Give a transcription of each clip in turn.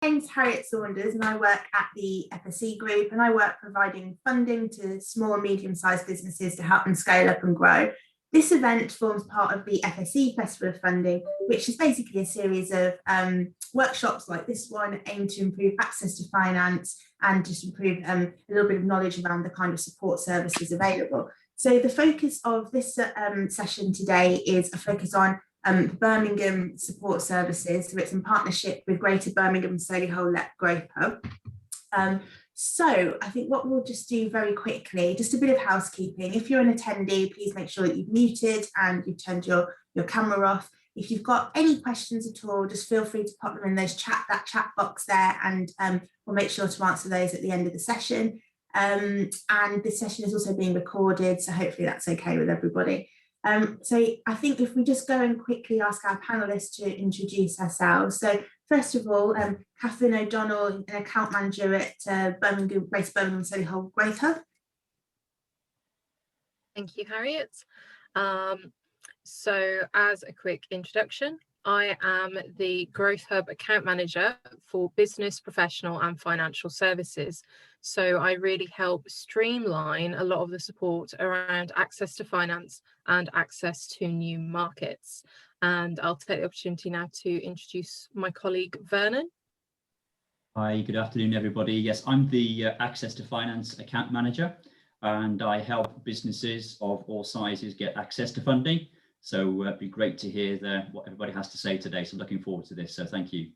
My name's Harriet Saunders and I work at the FSE Group, and I work providing funding to small and medium-sized businesses to help them scale up and grow. This event forms part of the FSE Festival of Funding, which is basically a series of workshops like this one aimed to improve access to finance and just improve a little bit of knowledge around the kind of support services available. So the focus of this session today is a focus on Birmingham support services. So it's in partnership with Greater Birmingham SMEs Growth Hub. So I think what we'll just do very quickly, just a bit of housekeeping. If you're an attendee, please make sure that you've muted and you've turned your camera off. If you've got any questions at all, just feel free to pop them in that chat box there, and we'll make sure to answer those at the end of the session. And this session is also being recorded, so hopefully that's okay with everybody. So I think if we just go and quickly ask our panelists to introduce ourselves. So first of all, Catherine O'Donnell, an account manager at Greater Birmingham SMEs Growth Hub. Thank you, Harriet. So as a quick introduction, I am the Growth Hub account manager for business, professional and financial services. So I really help streamline a lot of the support around access to finance and access to new markets. And I'll take the opportunity now to introduce my colleague, Vernon. Hi, good afternoon, everybody. Yes, I'm the Access to Finance account manager, and I help businesses of all sizes get access to funding. So it'd be great to hear what everybody has to say today. So looking forward to this. So thank you.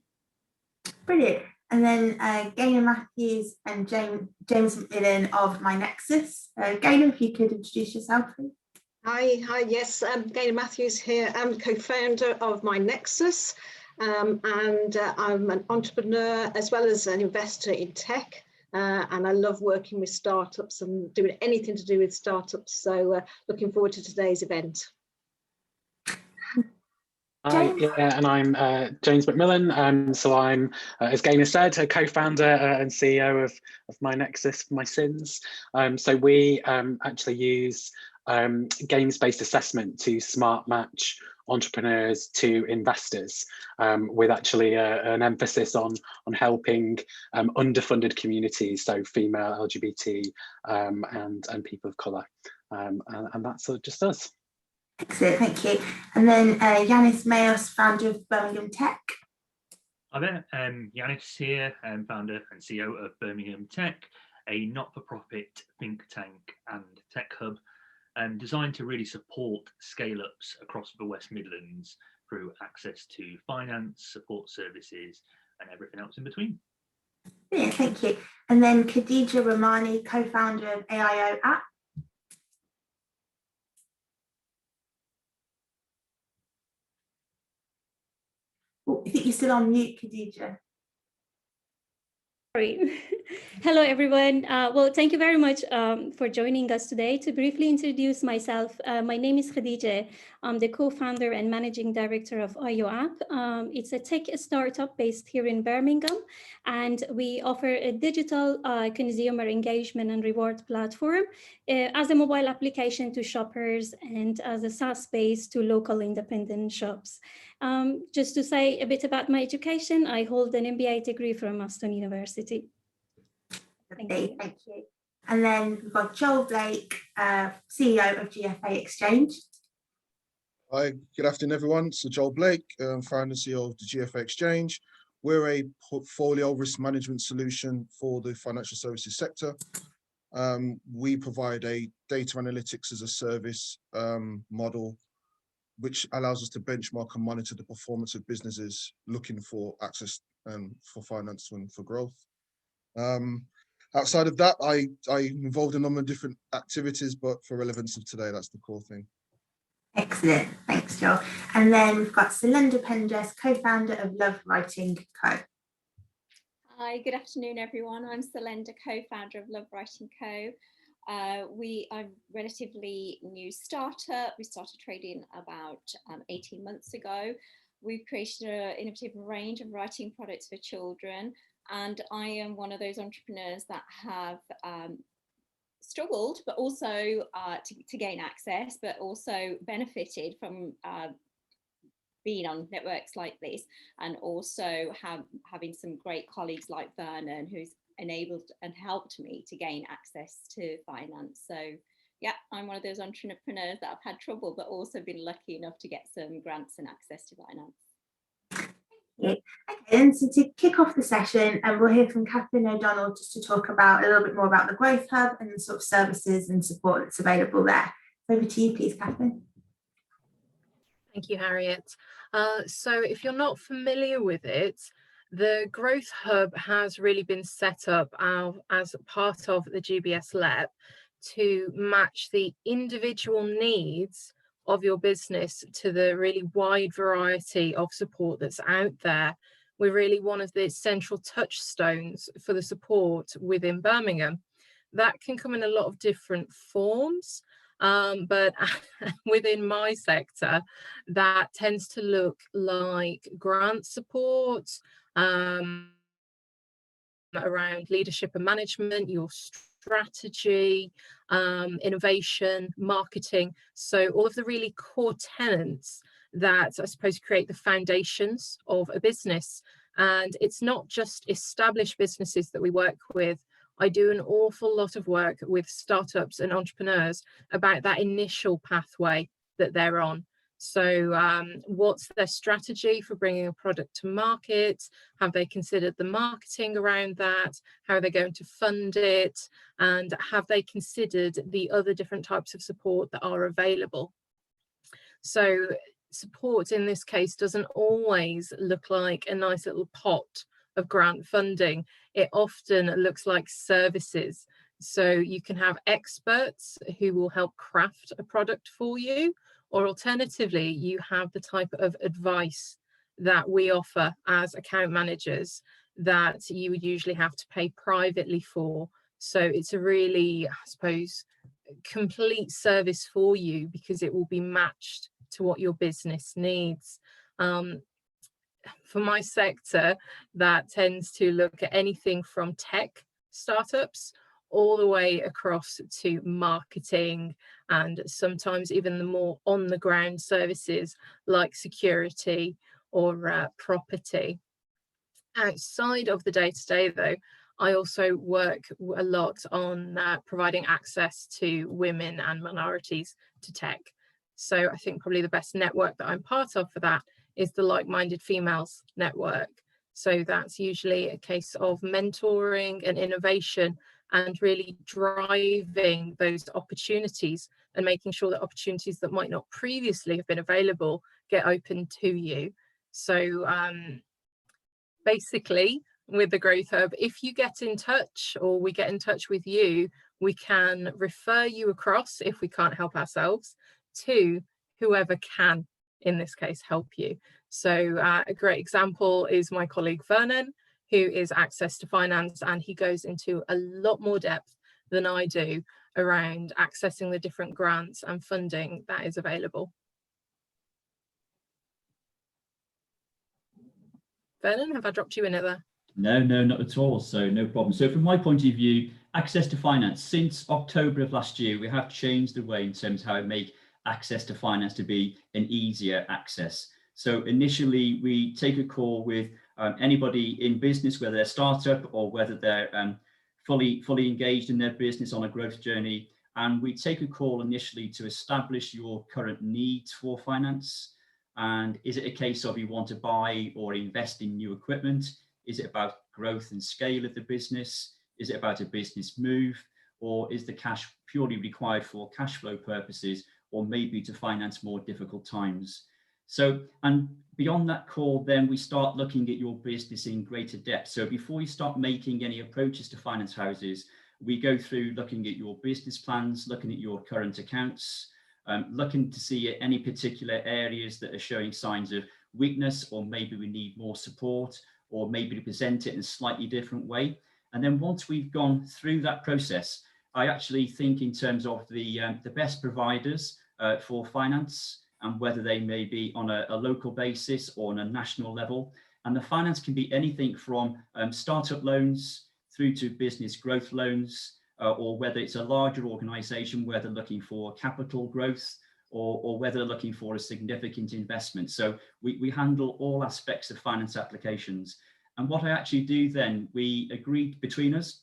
Brilliant. And then Gaynor Matthews and James McMillan of MyNexus. Gaynor, if you could introduce yourself, please. Hi, yes, Gaynor Matthews here. I'm the co-founder of MyNexus, and I'm an entrepreneur as well as an investor in tech. And I love working with startups and doing anything to do with startups. So looking forward to today's event. Yeah, and I'm James McMillan. So I'm, as Gaynor said, a co-founder and CEO of MyNexus, my sins. So we actually use games-based assessment to smart match entrepreneurs to investors, with actually an emphasis on helping underfunded communities, so female, LGBT, and people of colour, and that's just us. Excellent, thank you. And then Yiannis Maos, founder of Birmingham Tech. Hi there, Yiannis here, founder and CEO of Birmingham Tech, a not-for-profit think tank and tech hub designed to really support scale-ups across the West Midlands through access to finance, support services and everything else in between. Yeah, thank you. And then Khadijeh Rahman, co-founder of AIO App. Oh, I think you're still on mute, Khadijeh. Sorry. Hello, everyone. Well, thank you very much for joining us today. To briefly introduce myself, my name is Khadijeh. I'm the co-founder and managing director of AIO App. It's a tech startup based here in Birmingham, and we offer a digital consumer engagement and reward platform as a mobile application to shoppers and as a SaaS base to local independent shops. Just to say a bit about my education, I hold an MBA degree from Aston University. Thank you. And then we've got Joel Blake, CEO of GFA Exchange. Hi, good afternoon, everyone. So Joel Blake, founder and CEO of the GFA Exchange. We're a portfolio risk management solution for the financial services sector. We provide a data analytics as a service model, which allows us to benchmark and monitor the performance of businesses looking for access for finance and for growth. Outside of that, I'm involved in a number of different activities, but for relevance of today, that's the core thing. Excellent, thanks, Joel. And then we've got Surlender Pendress, co-founder of Love Writing Co. Hi, good afternoon, everyone. I'm Surlender, co-founder of Love Writing Co. We are a relatively new startup. We started trading about 18 months ago. We've created an innovative range of writing products for children, and I am one of those entrepreneurs that have struggled, but also to gain access, but also benefited from being on networks like this, and also having some great colleagues like Vernon, who's enabled and helped me to gain access to finance. So yeah, I'm one of those entrepreneurs that have had trouble, but also been lucky enough to get some grants and access to finance. Okay, and so to kick off the session, we'll hear from Catherine O'Donnell just to talk about a little bit more about the Growth Hub and the sort of services and support that's available there. Over to you, please, Catherine. Thank you, Harriet. So if you're not familiar with it, the Growth Hub has really been set up as part of the GBSLEP to match the individual needs of your business to the really wide variety of support that's out there. We're really one of the central touchstones for the support within Birmingham. That can come in a lot of different forms, but within my sector, that tends to look like grant support, around leadership and management, your strategy, innovation, marketing. So all of the really core tenets that I suppose create the foundations of a business. And it's not just established businesses that we work with. I do an awful lot of work with startups and entrepreneurs about that initial pathway that they're on. So what's their strategy for bringing a product to market? Have they considered the marketing around that? How are they going to fund it? And have they considered the other different types of support that are available? So support in this case doesn't always look like a nice little pot of grant funding. It often looks like services. So you can have experts who will help craft a product for you, or alternatively, you have the type of advice that we offer as account managers that you would usually have to pay privately for. So it's a really, I suppose, complete service for you because it will be matched to what your business needs. For my sector, that tends to look at anything from tech startups all the way across to marketing and sometimes even the more on the ground services like security or property. Outside of the day-to-day though, I also work a lot on providing access to women and minorities to tech. So I think probably the best network that I'm part of for that is the Like-Minded Females Network. So that's usually a case of mentoring and innovation and really driving those opportunities and making sure that opportunities that might not previously have been available get open to you. So basically with the Growth Hub, if you get in touch or we get in touch with you, we can refer you across, if we can't help ourselves, to whoever can in this case help you. So a great example is my colleague Vernon, who is Access to Finance, and he goes into a lot more depth than I do around accessing the different grants and funding that is available. Vernon, have I dropped you in there? No, not at all. So no problem. So from my point of view, access to finance, since October of last year, we have changed the way in terms of how we make access to finance to be an easier access. So initially we take a call with anybody in business, whether they're a startup or whether they're fully engaged in their business on a growth journey. And we take a call initially to establish your current needs for finance. And is it a case of you want to buy or invest in new equipment? Is it about growth and scale of the business? Is it about a business move? Or is the cash purely required for cash flow purposes, or maybe to finance more difficult times? So, and beyond that call, then we start looking at your business in greater depth. So before you start making any approaches to finance houses, we go through looking at your business plans, looking at your current accounts, looking to see any particular areas that are showing signs of weakness, or maybe we need more support, or maybe to present it in a slightly different way. And then once we've gone through that process, I actually think in terms of the best providers for finance, and whether they may be on a local basis or on a national level. And the finance can be anything from startup loans through to business growth loans, or whether it's a larger organization where they're looking for capital growth, or whether they're looking for a significant investment. So we handle all aspects of finance applications. And what I actually do then, we agree between us.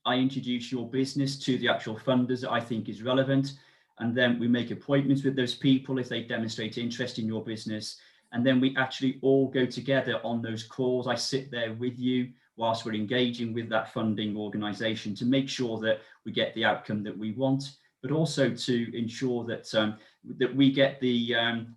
I introduce your business to the actual funders that I think is relevant. And then we make appointments with those people if they demonstrate interest in your business. And then we actually all go together on those calls. I sit there with you whilst we're engaging with that funding organisation to make sure that we get the outcome that we want, but also to ensure that that we get the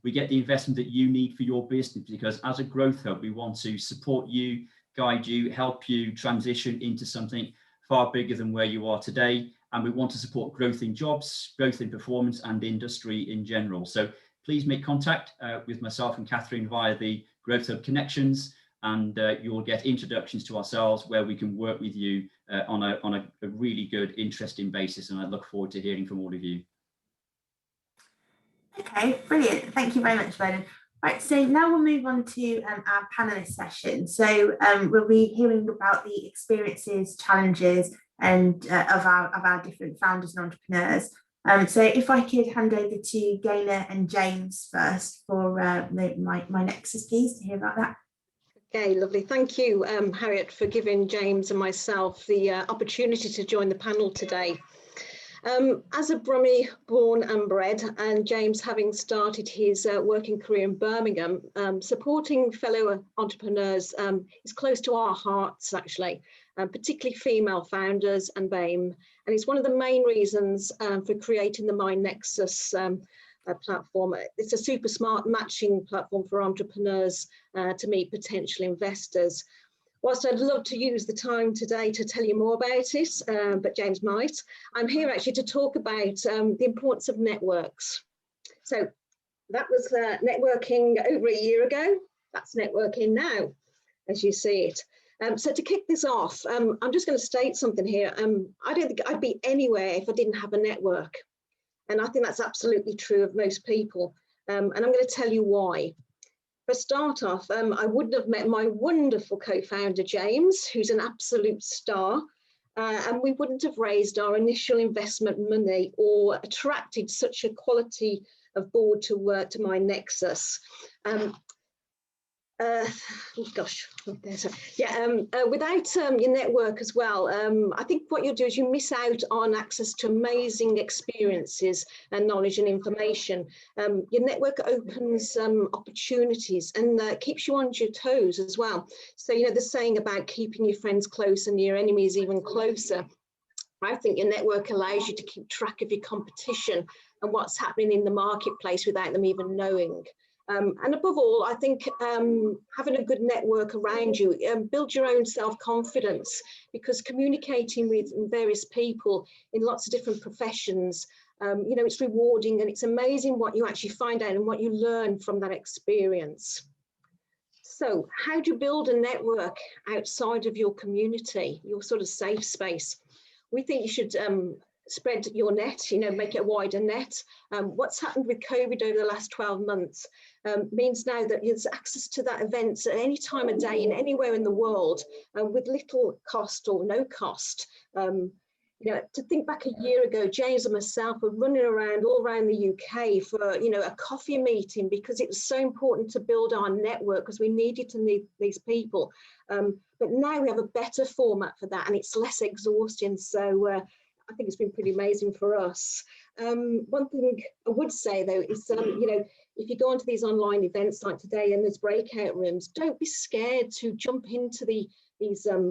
investment that you need for your business. Because as a growth hub, we want to support you, guide you, help you transition into something far bigger than where you are today. And we want to support growth in jobs, growth in performance, and industry in general. So please make contact with myself and Catherine via the Growth Hub connections, and you'll get introductions to ourselves where we can work with you on a really good, interesting basis. And I look forward to hearing from all of you. Okay, brilliant. Thank you very much, Brendan. Right, so now we'll move on to our panelist session. So we'll be hearing about the experiences, challenges, and of our different founders and entrepreneurs. So if I could hand over to Gaynor and James first for my nexus, please, to hear about that. Okay, lovely. Thank you, Harriet, for giving James and myself the opportunity to join the panel today. As a Brummie born and bred, and James having started his working career in Birmingham, supporting fellow entrepreneurs is close to our hearts, actually, particularly female founders and BAME. And it's one of the main reasons for creating the My Nexus platform. It's a super smart matching platform for entrepreneurs to meet potential investors. Whilst I'd love to use the time today to tell you more about it, but James might, I'm here actually to talk about the importance of networks. So that was networking over a year ago. That's networking now, as you see it. So to kick this off, I'm just going to state something here. I don't think I'd be anywhere if I didn't have a network. And I think that's absolutely true of most people. And I'm going to tell you why. For a start off, I wouldn't have met my wonderful co-founder, James, who's an absolute star, and we wouldn't have raised our initial investment money or attracted such a quality of board to My Nexus. Without your network as well, I think what you'll do is you miss out on access to amazing experiences and knowledge and information. Your network opens opportunities and keeps you on your toes as well. So, you know, the saying about keeping your friends close and your enemies even closer. I think your network allows you to keep track of your competition and what's happening in the marketplace without them even knowing. And above all, I think having a good network around you, build your own self-confidence, because communicating with various people in lots of different professions, you know, it's rewarding, and it's amazing what you actually find out and what you learn from that experience. So how do you build a network outside of your community, your sort of safe space? We think you should spread your net, you know, make it a wider net. What's happened with COVID over the last 12 months means now that there's access to that event at any time of day and anywhere in the world with little cost or no cost. You know, to think back a year ago, James and myself were running around all around the UK for, you know, a coffee meeting because it was so important to build our network because we needed to meet these people. But now we have a better format for that and it's less exhausting. So I think it's been pretty amazing for us. One thing I would say though is, you know, if you go onto these online events like today and there's breakout rooms, don't be scared to jump into these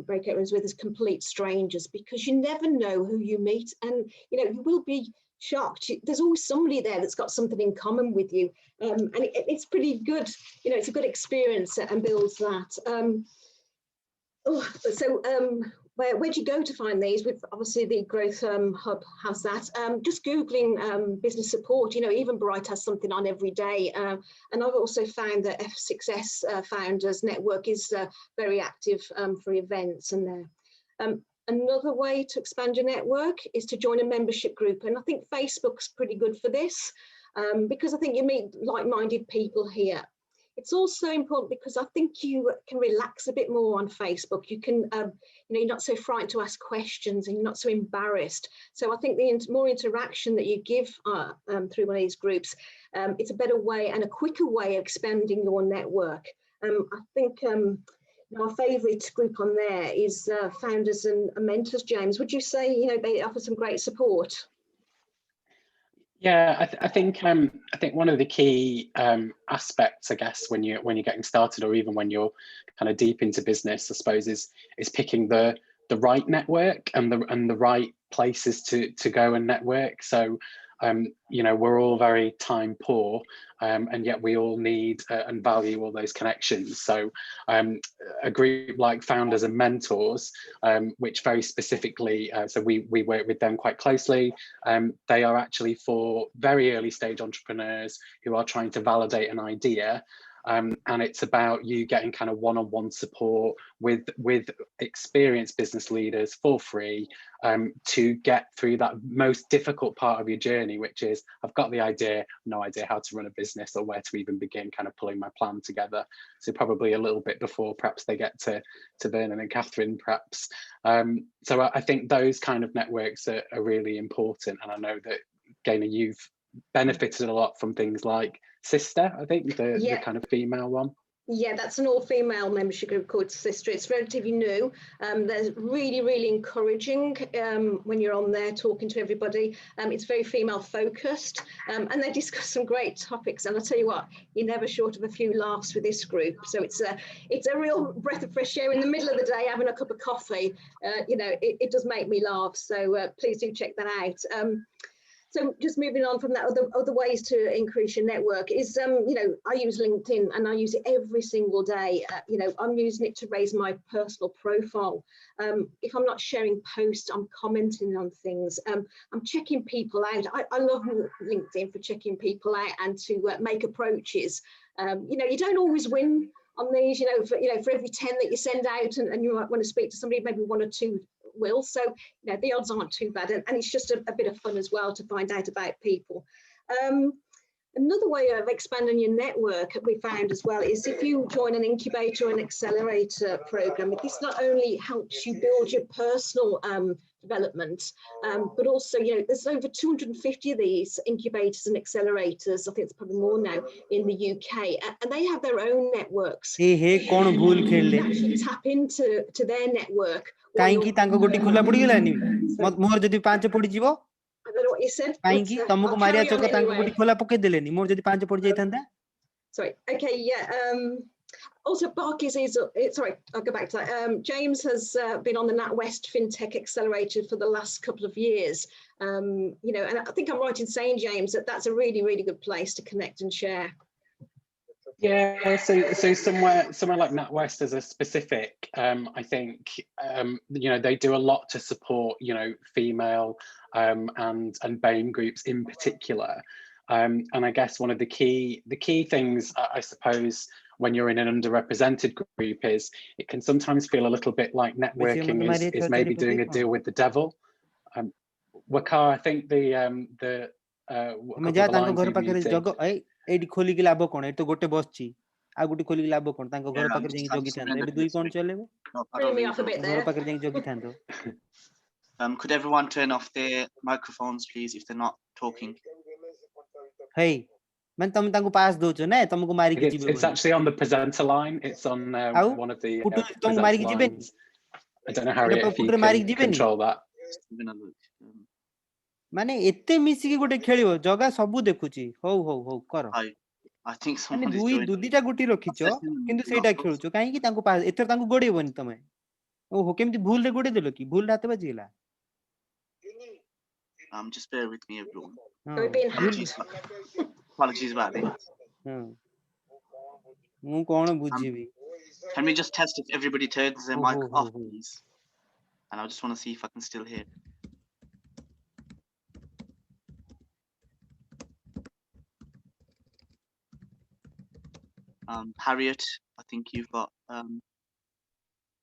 breakout rooms with complete strangers, because you never know who you meet, and you know, you will be shocked. There's always somebody there that's got something in common with you, and it's pretty good. You know, it's a good experience and builds that. Where do you go to find these? With obviously the Growth Hub has that. Just Googling business support, you know, even Bright has something on every day. And I've also found that F6S Founders Network is very active for events and there. Another way to expand your network is to join a membership group. And I think Facebook's pretty good for this because I think you meet like-minded people here. It's also important because I think you can relax a bit more on Facebook. You can, you're not so frightened to ask questions and you're not so embarrassed. So I think the more interaction that you give through one of these groups, it's a better way and a quicker way of expanding your network. I think my favourite group on there is Founders and Mentors. James, would you say they offer some great support? Yeah, I think one of the key aspects, I guess, when you're getting started, or even when you're kind of deep into business, I suppose, is picking the right network and the right places to go and network. So we're all very time poor, and yet we all need and value all those connections. So a group like Founders and Mentors, which very specifically, so we work with them quite closely. They are actually for very early stage entrepreneurs who are trying to validate an idea. And it's about you getting kind of one-on-one support with experienced business leaders for free to get through that most difficult part of your journey, which is, I've got the idea, no idea how to run a business or where to even begin kind of pulling my plan together. So probably a little bit before perhaps they get to Vernon and Catherine perhaps. So I think those kind of networks are really important. And I know that, Gaynor, you've benefited a lot from things like Sister, I think, the kind of female one. Yeah, that's an all-female membership group called Sister. It's relatively new. They're really, really encouraging when you're on there talking to everybody. It's very female-focused, and they discuss some great topics. And I'll tell you what, you're never short of a few laughs with this group. So it's a real breath of fresh air in the middle of the day, having a cup of coffee. It does make me laugh. So please do check that out. So just moving on from that, other ways to increase your network is, I use LinkedIn and I use it every single day. I'm using it to raise my personal profile. If I'm not sharing posts, I'm commenting on things. I'm checking people out. I love LinkedIn for checking people out and to make approaches. You don't always win on these, for every 10 that you send out and you might want to speak to somebody, maybe one or two will. So the odds aren't too bad, and it's just a bit of fun as well to find out about people. Another way of expanding your network we found as well is if you join an incubator or an accelerator program. This not only helps you build your personal development, but also there's over 250 of these incubators and accelerators. I think it's probably more now in the UK, and they have their own networks. Actually tap into their network. କାହିଁକି ତାଙ୍କ ଗୋଟି ଖୋଲା ପଡ଼ିଗଲାନି ମୋର ଯଦି 5 ପଡ଼ିଯିବ I don't know what you said. କାହିଁକି ତମକୁ Maria ଚକ ତାଙ୍କ ଗୋଟି ଖୋଲା ପକେଇ ଦେଲେନି ମୋର ଯଦି 5 ପଡ଼ି ଯାଇଥାନ୍ତା. Sorry. Okay. Yeah. Also, Barclays is, sorry, I'll go back to that. James has been on the NatWest FinTech Accelerator for the last couple of years. And I think I'm right in saying, James, that that's a really, really good place to connect and share. Yeah, so somewhere like NatWest as a specific, I think, they do a lot to support, female and BAME groups in particular. And I guess one of the key things, I suppose, when you're in an underrepresented group is it can sometimes feel a little bit like networking is maybe doing a deal with the devil. Wakar, I think एडी खोली के लाभ कोन ए तो गोटे बसची आ गोटे खोली के लाभ कोन तांको घर पाकर जाई जोगी थांदो एबे दुई कोन चलेबो घर पाकर जाई जोगी थांदो. Could everyone turn off their microphones please if they're not talking? Hey, man तम तांको पास दोचो ना तमको मारी के जीबे. It's actually on the presenter line. It's on one of the तम मारी के जीबे. I don't know how if you can control that. माने एते मिसी के गोटे खेलियो जगा सबु देखुची हो कर. I think माने दुदीटा गुटी रखिचो किंतु सेटा खेलुचो काहे कि तांको पास एथर तांको गोडेबोनी तमे. ओहो केमति भूल रे गोडे देलो कि भूल राते बजिला. Just bear with me everyone. We're being hacked. Apologies about it. मु कोन बुझीबी. Can we just test if everybody turns their mic off please? And I just want to see if I can still hear. Harriet, I think you've got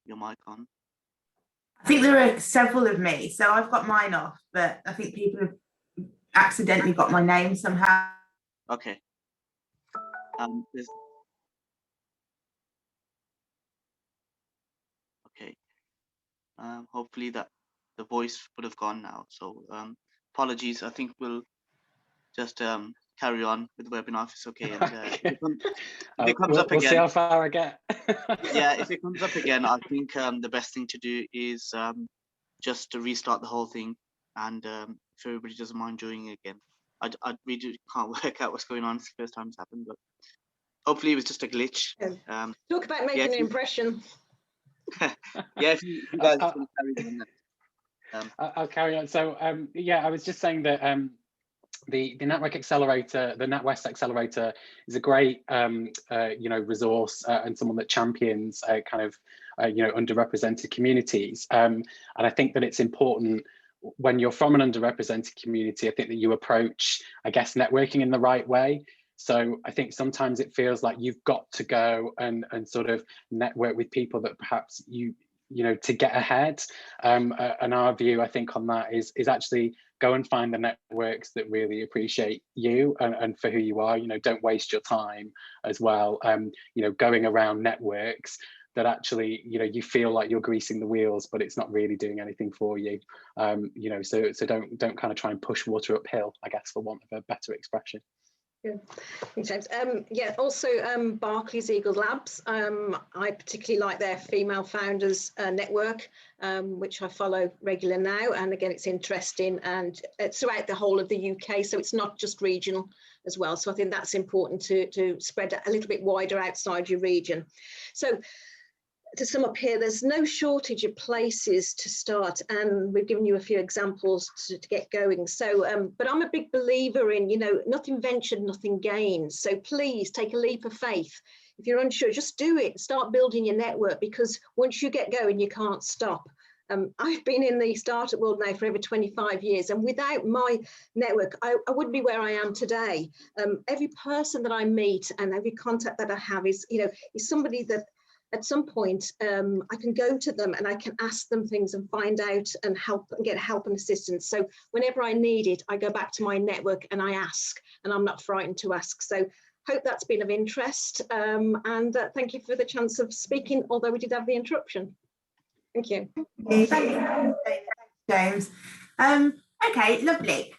your mic on. I think there are several of me, so I've got mine off, but I think people have accidentally got my name somehow. Okay. Hopefully that the voice would have gone now. So apologies. I think we'll just carry on with the webinar if it's okay. And if it comes up again, we'll see how far I get. Yeah, if it comes up again, I think the best thing to do is just to restart the whole thing, and if everybody doesn't mind joining again. I really can't work out what's going on. It's the first time it's happened, but hopefully it was just a glitch. Talk about making an impression. Yeah, if you guys can carry on. I'll carry on. So yeah, I was just saying that the Network Accelerator, the NatWest Accelerator, is a great resource and someone that champions kind of underrepresented communities. And I think that it's important when you're from an underrepresented community, I think that you approach, I guess, networking in the right way. So I think sometimes it feels like you've got to go and sort of network with people that perhaps you know to get ahead. And our view, I think, on that is actually go and find the networks that really appreciate you and for who you are. You know, don't waste your time as well. Going around networks that actually, you feel like you're greasing the wheels, but it's not really doing anything for you. So don't kind of try and push water uphill, I guess, for want of a better expression. Good. Thanks, James. Also Barclays Eagle Labs. I particularly like their female founders network, which I follow regular now. And again, it's interesting, and it's throughout the whole of the UK, so it's not just regional as well. So I think that's important to spread a little bit wider outside your region. So to sum up here, there's no shortage of places to start, and we've given you a few examples to get going. So, but I'm a big believer in, nothing ventured, nothing gained. So please take a leap of faith. If you're unsure, just do it. Start building your network, because once you get going, you can't stop. I've been in the startup world now for over 25 years, and without my network, I wouldn't be where I am today. Every person that I meet and every contact that I have is somebody that at some point, I can go to them and I can ask them things and find out and help and get help and assistance. So whenever I need it, I go back to my network and I ask, and I'm not frightened to ask. So hope that's been of interest. And thank you for the chance of speaking, although we did have the interruption. Thank you. Thanks, James. Okay, lovely.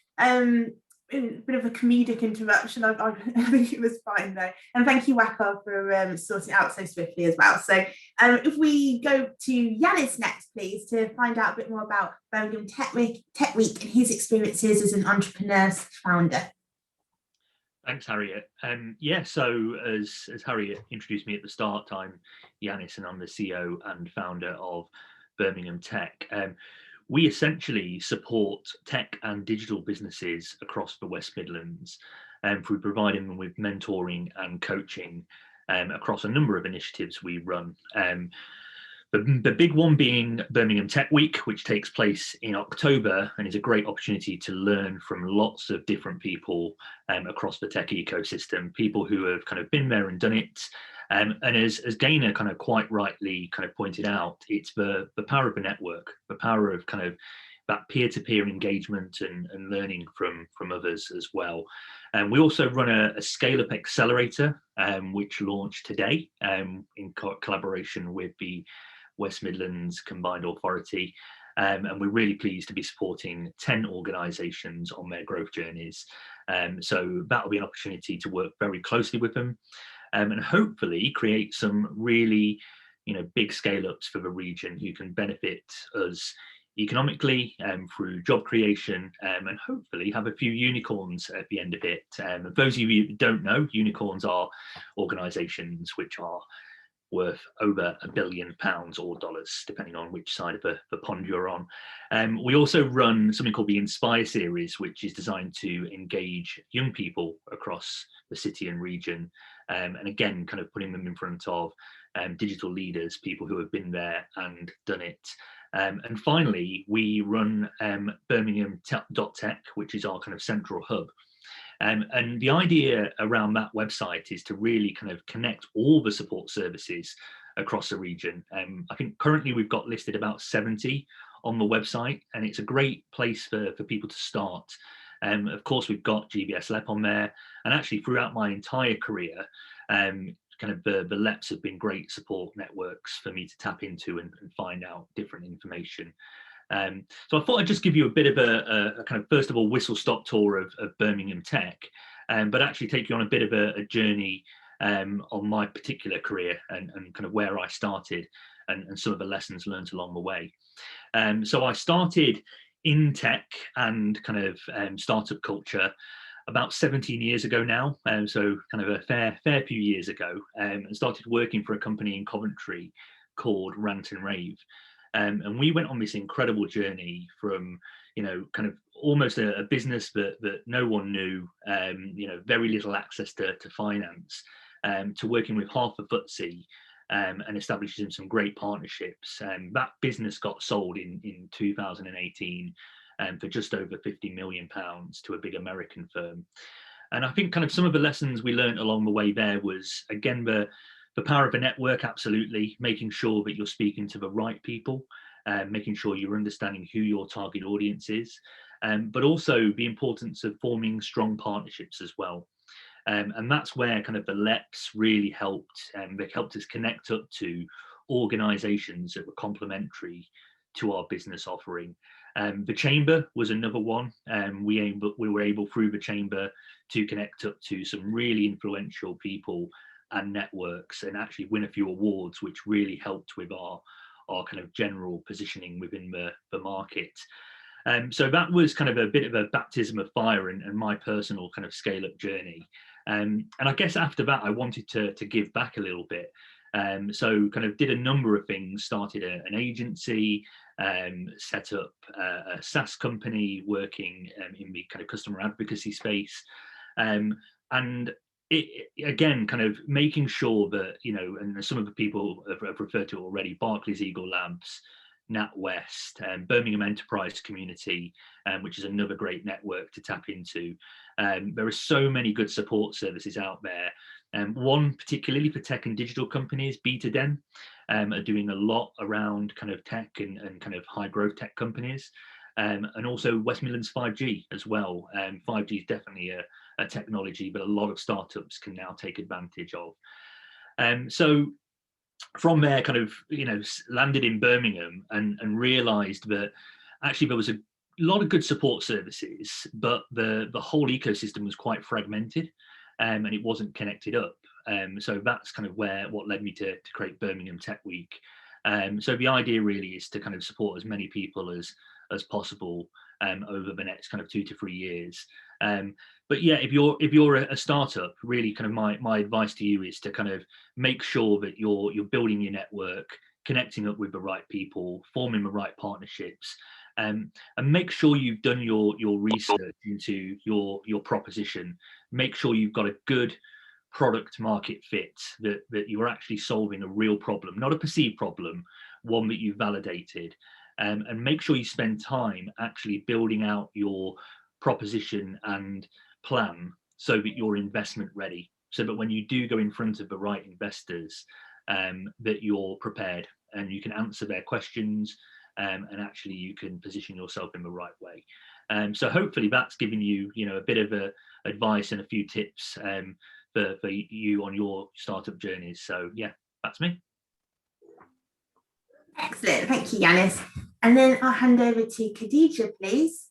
A bit of a comedic interruption. I think it was fine though. And thank you, Waka, for sorting it out so swiftly as well. So if we go to Yiannis next, please, to find out a bit more about Birmingham Tech Week and his experiences as an entrepreneur founder. Thanks, Harriet. So as Harriet introduced me at the start, I'm Yiannis and I'm the CEO and founder of Birmingham Tech. We essentially support tech and digital businesses across the West Midlands through providing them with mentoring and coaching across a number of initiatives we run. The big one being Birmingham Tech Week, which takes place in October and is a great opportunity to learn from lots of different people across the tech ecosystem, people who have kind of been there and done it. And as Gaynor kind of quite rightly kind of pointed out, it's the power of the network, the power of kind of that peer-to-peer engagement and learning from others as well. And we also run a scale-up accelerator, which launched today in collaboration with the West Midlands Combined Authority. And we're really pleased to be supporting 10 organisations on their growth journeys. So that'll be an opportunity to work very closely with them. And hopefully create some really, big scale-ups for the region who can benefit us economically through job creation, and hopefully have a few unicorns at the end of it. Those of you who don't know, unicorns are organisations which are worth over £1 billion or dollars, depending on which side of the pond you're on. We also run something called the Inspire series, which is designed to engage young people across the city and region, and again, kind of putting them in front of digital leaders, people who have been there and done it. And finally, we run Birmingham.tech, which is our kind of central hub. And the idea around that website is to really kind of connect all the support services across the region. I think currently we've got listed about 70 on the website, and it's a great place for people to start. Of course, we've got GBSLEP on there, and actually throughout my entire career, kind of the LEPs have been great support networks for me to tap into and find out different information. So I thought I'd just give you a bit of a kind of, first of all, whistle-stop tour of Birmingham Tech, but actually take you on a bit of a journey on my particular career and kind of where I started and some of the lessons learned along the way. So I started in tech and kind of startup culture about 17 years ago now, so kind of a fair few years ago, and started working for a company in Coventry called Rant and Rave. And we went on this incredible journey from, you know, kind of almost a business that no one knew, you know, very little access to finance, to working with half of FTSE and establishing some great partnerships. That business got sold in 2018 for just over £50 million to a big American firm. And I think kind of some of the lessons we learned along the way there was, again, the power of a network, absolutely, making sure that you're speaking to the right people, making sure you're understanding who your target audience is, but also the importance of forming strong partnerships as well. And that's where kind of the LEPs really helped. They helped us connect up to organisations that were complementary to our business offering. The Chamber was another one. We were able through the Chamber to connect up to some really influential people and networks and actually win a few awards, which really helped with our kind of general positioning within the market. So that was kind of a bit of a baptism of fire and my personal kind of scale-up journey. And I guess after that, I wanted to give back a little bit. So kind of did a number of things, started an agency, set up a SaaS company working in the kind of customer advocacy space. And it, again, kind of making sure that, you know, and some of the people have referred to it already, Barclays Eagle Labs, NatWest, Birmingham Enterprise Community, which is another great network to tap into. There are so many good support services out there. One particularly for tech and digital companies, B2Den, are doing a lot around kind of tech and kind of high growth tech companies. And also West Midlands 5G as well. 5G is definitely a technology, but a lot of startups can now take advantage of. So from there, kind of, you know, landed in Birmingham and realised that actually there was a lot of good support services, but the whole ecosystem was quite fragmented, and it wasn't connected up. So that's kind of what led me to create Birmingham Tech Week. So the idea really is to kind of support as many people as possible over the next kind of 2 to 3 years. But yeah, if you're a startup, really kind of my advice to you is to kind of make sure that you're building your network, connecting up with the right people, forming the right partnerships, and make sure you've done your research into your proposition. Make sure you've got a good product market fit, that you're actually solving a real problem, not a perceived problem, one that you've validated. And make sure you spend time actually building out your proposition and plan so that you're investment ready, so that when you do go in front of the right investors, that you're prepared and you can answer their questions, and actually you can position yourself in the right way. So hopefully that's given you, you know, a bit of advice and a few tips for you on your startup journeys. So yeah, that's me. Excellent, thank you, Yiannis. And then I'll hand over to Khadijeh, please.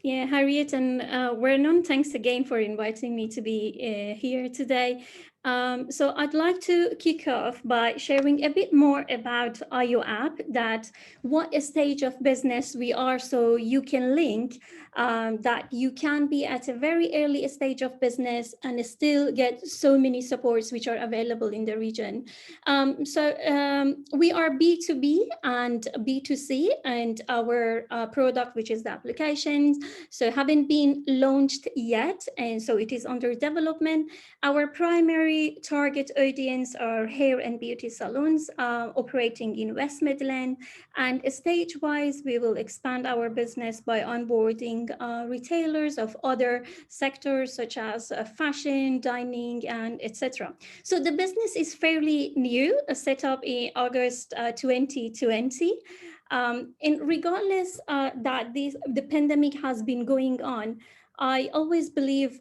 Yeah, Harriet and Vernon, thanks again for inviting me to be here today. So I'd like to kick off by sharing a bit more about IO app, that what stage of business we are, so you can link that you can be at a very early stage of business and still get so many supports which are available in the region. We are B2B and B2C, and our product, which is the applications, so haven't been launched yet, and so it is under development. Our primary target audience are hair and beauty salons operating in West Midlands, and stage-wise we will expand our business by onboarding retailers of other sectors such as fashion, dining, and etc. So the business is fairly new, set up in August 2020. And regardless that the pandemic has been going on, I always believe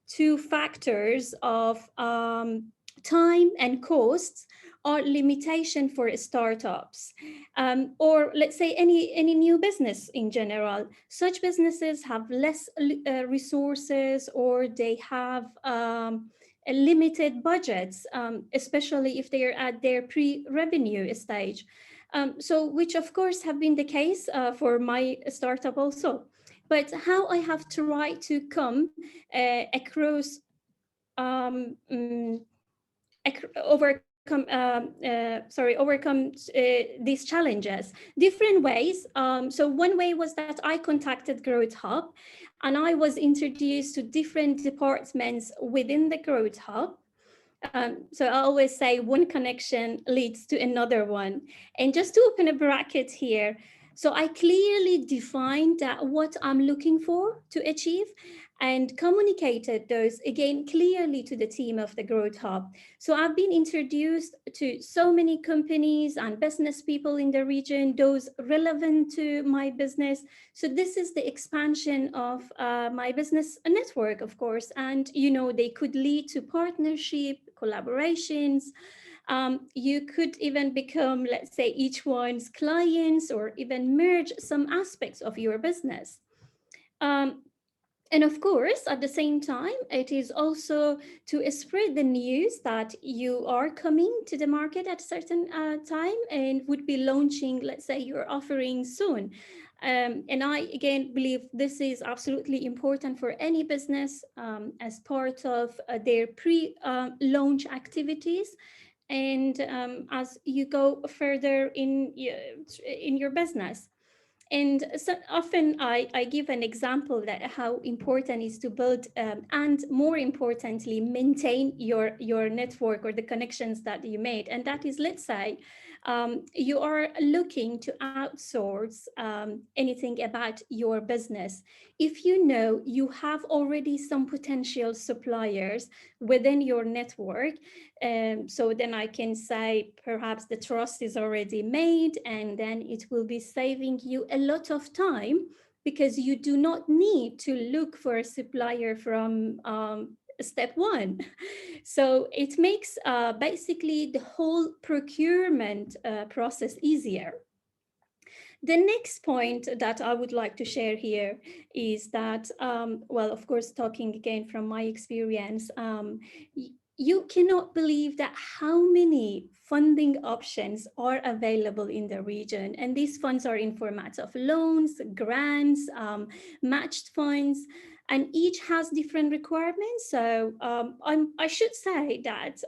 two factors of time and costs are limitation for startups, or let's say any new business in general. Such businesses have less resources, or they have limited budgets, especially if they are at their pre-revenue stage. So which of course have been the case for my startup also. But how I have tried to come across overcome these challenges different ways. So one way was that I contacted Growth Hub, and I was introduced to different departments within the Growth Hub. So I always say one connection leads to another one. And just to open a bracket here, so I clearly defined what I'm looking for to achieve and communicated those again clearly to the team of the Growth Hub. So I've been introduced to so many companies and business people in the region, those relevant to my business. So this is the expansion of my business network, of course, and they could lead to partnership, collaborations. You could even become, let's say, each one's clients, or even merge some aspects of your business. And of course, at the same time, it is also to spread the news that you are coming to the market at a certain time and would be launching, let's say, your offering soon. And I, again, believe this is absolutely important for any business as part of their pre-launch activities. And as you go further in your business. And so often I give an example that how important is to build and more importantly, maintain your network or the connections that you made. And that is, let's say, you are looking to outsource anything about your business. If you know you have already some potential suppliers within your network, so then I can say perhaps the trust is already made, and then it will be saving you a lot of time, because you do not need to look for a supplier from step one. So it makes basically the whole procurement process easier. The next point that I would like to share here is that, well, of course, talking again from my experience, you cannot believe that how many funding options are available in the region. And these funds are in formats of loans, grants, matched funds, and each has different requirements. So I should say that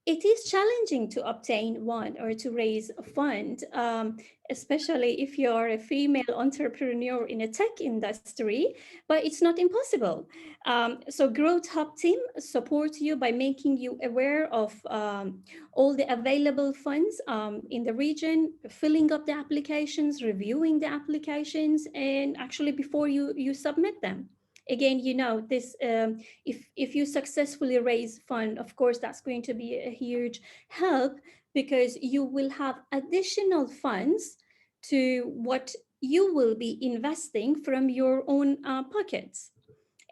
it is challenging to obtain one or to raise a fund, especially if you're a female entrepreneur in a tech industry, but it's not impossible. So Growth Hub team supports you by making you aware of all the available funds in the region, filling up the applications, reviewing the applications, and actually before you submit them. Again, this, if you successfully raise fund, of course, that's going to be a huge help, because you will have additional funds to what you will be investing from your own pockets.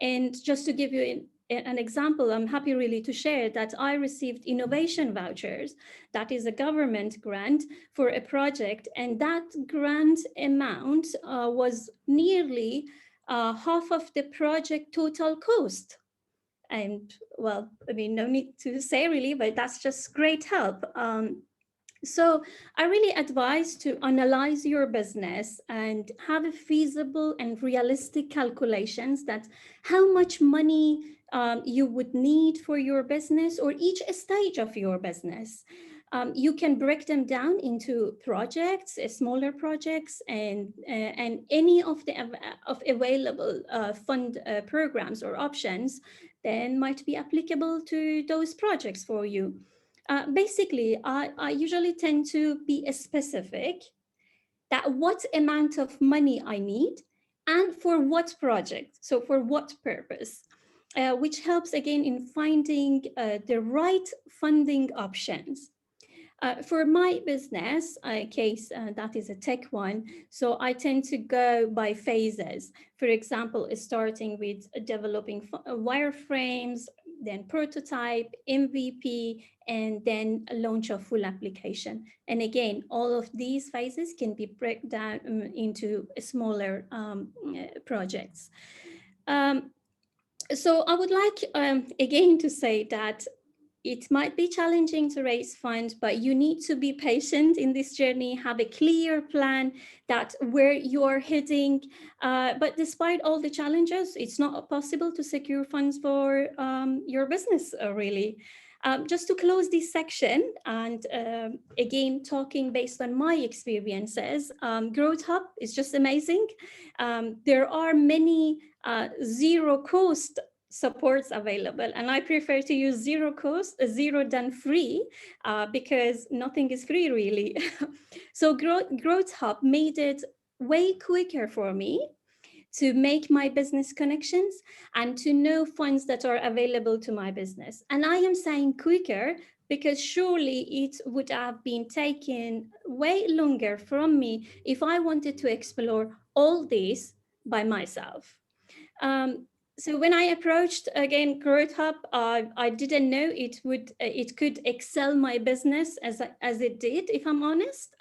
And just to give you an example, I'm happy really to share that I received innovation vouchers. That is a government grant for a project, and that grant amount was nearly half of the project total cost. And well, I mean, no need to say really, but that's just great help. So I really advise to analyze your business and have a feasible and realistic calculations that how much money you would need for your business or each stage of your business. You can break them down into projects, smaller projects, and any of the available fund programs or options then might be applicable to those projects for you. Basically, I usually tend to be specific that what amount of money I need and for what project, so for what purpose, which helps again in finding the right funding options. For my business case, that is a tech one, so I tend to go by phases. For example, starting with developing wireframes, then prototype, MVP, and then launch a full application. And again, all of these phases can be broken down into smaller projects. So I would like, again, to say that it might be challenging to raise funds, but you need to be patient in this journey, have a clear plan that where you are heading. But despite all the challenges, it's not possible to secure funds for your business, really. Just to close this section, and again, talking based on my experiences, Growth Hub is just amazing. There are many zero cost supports available, and I prefer to use zero cost, zero than free, because nothing is free really. So Growth Hub made it way quicker for me to make my business connections and to know funds that are available to my business. And I am saying quicker because surely it would have been taken way longer from me if I wanted to explore all this by myself. So when I approached again Growth Hub, I didn't know it could excel my business as it did, if I'm honest.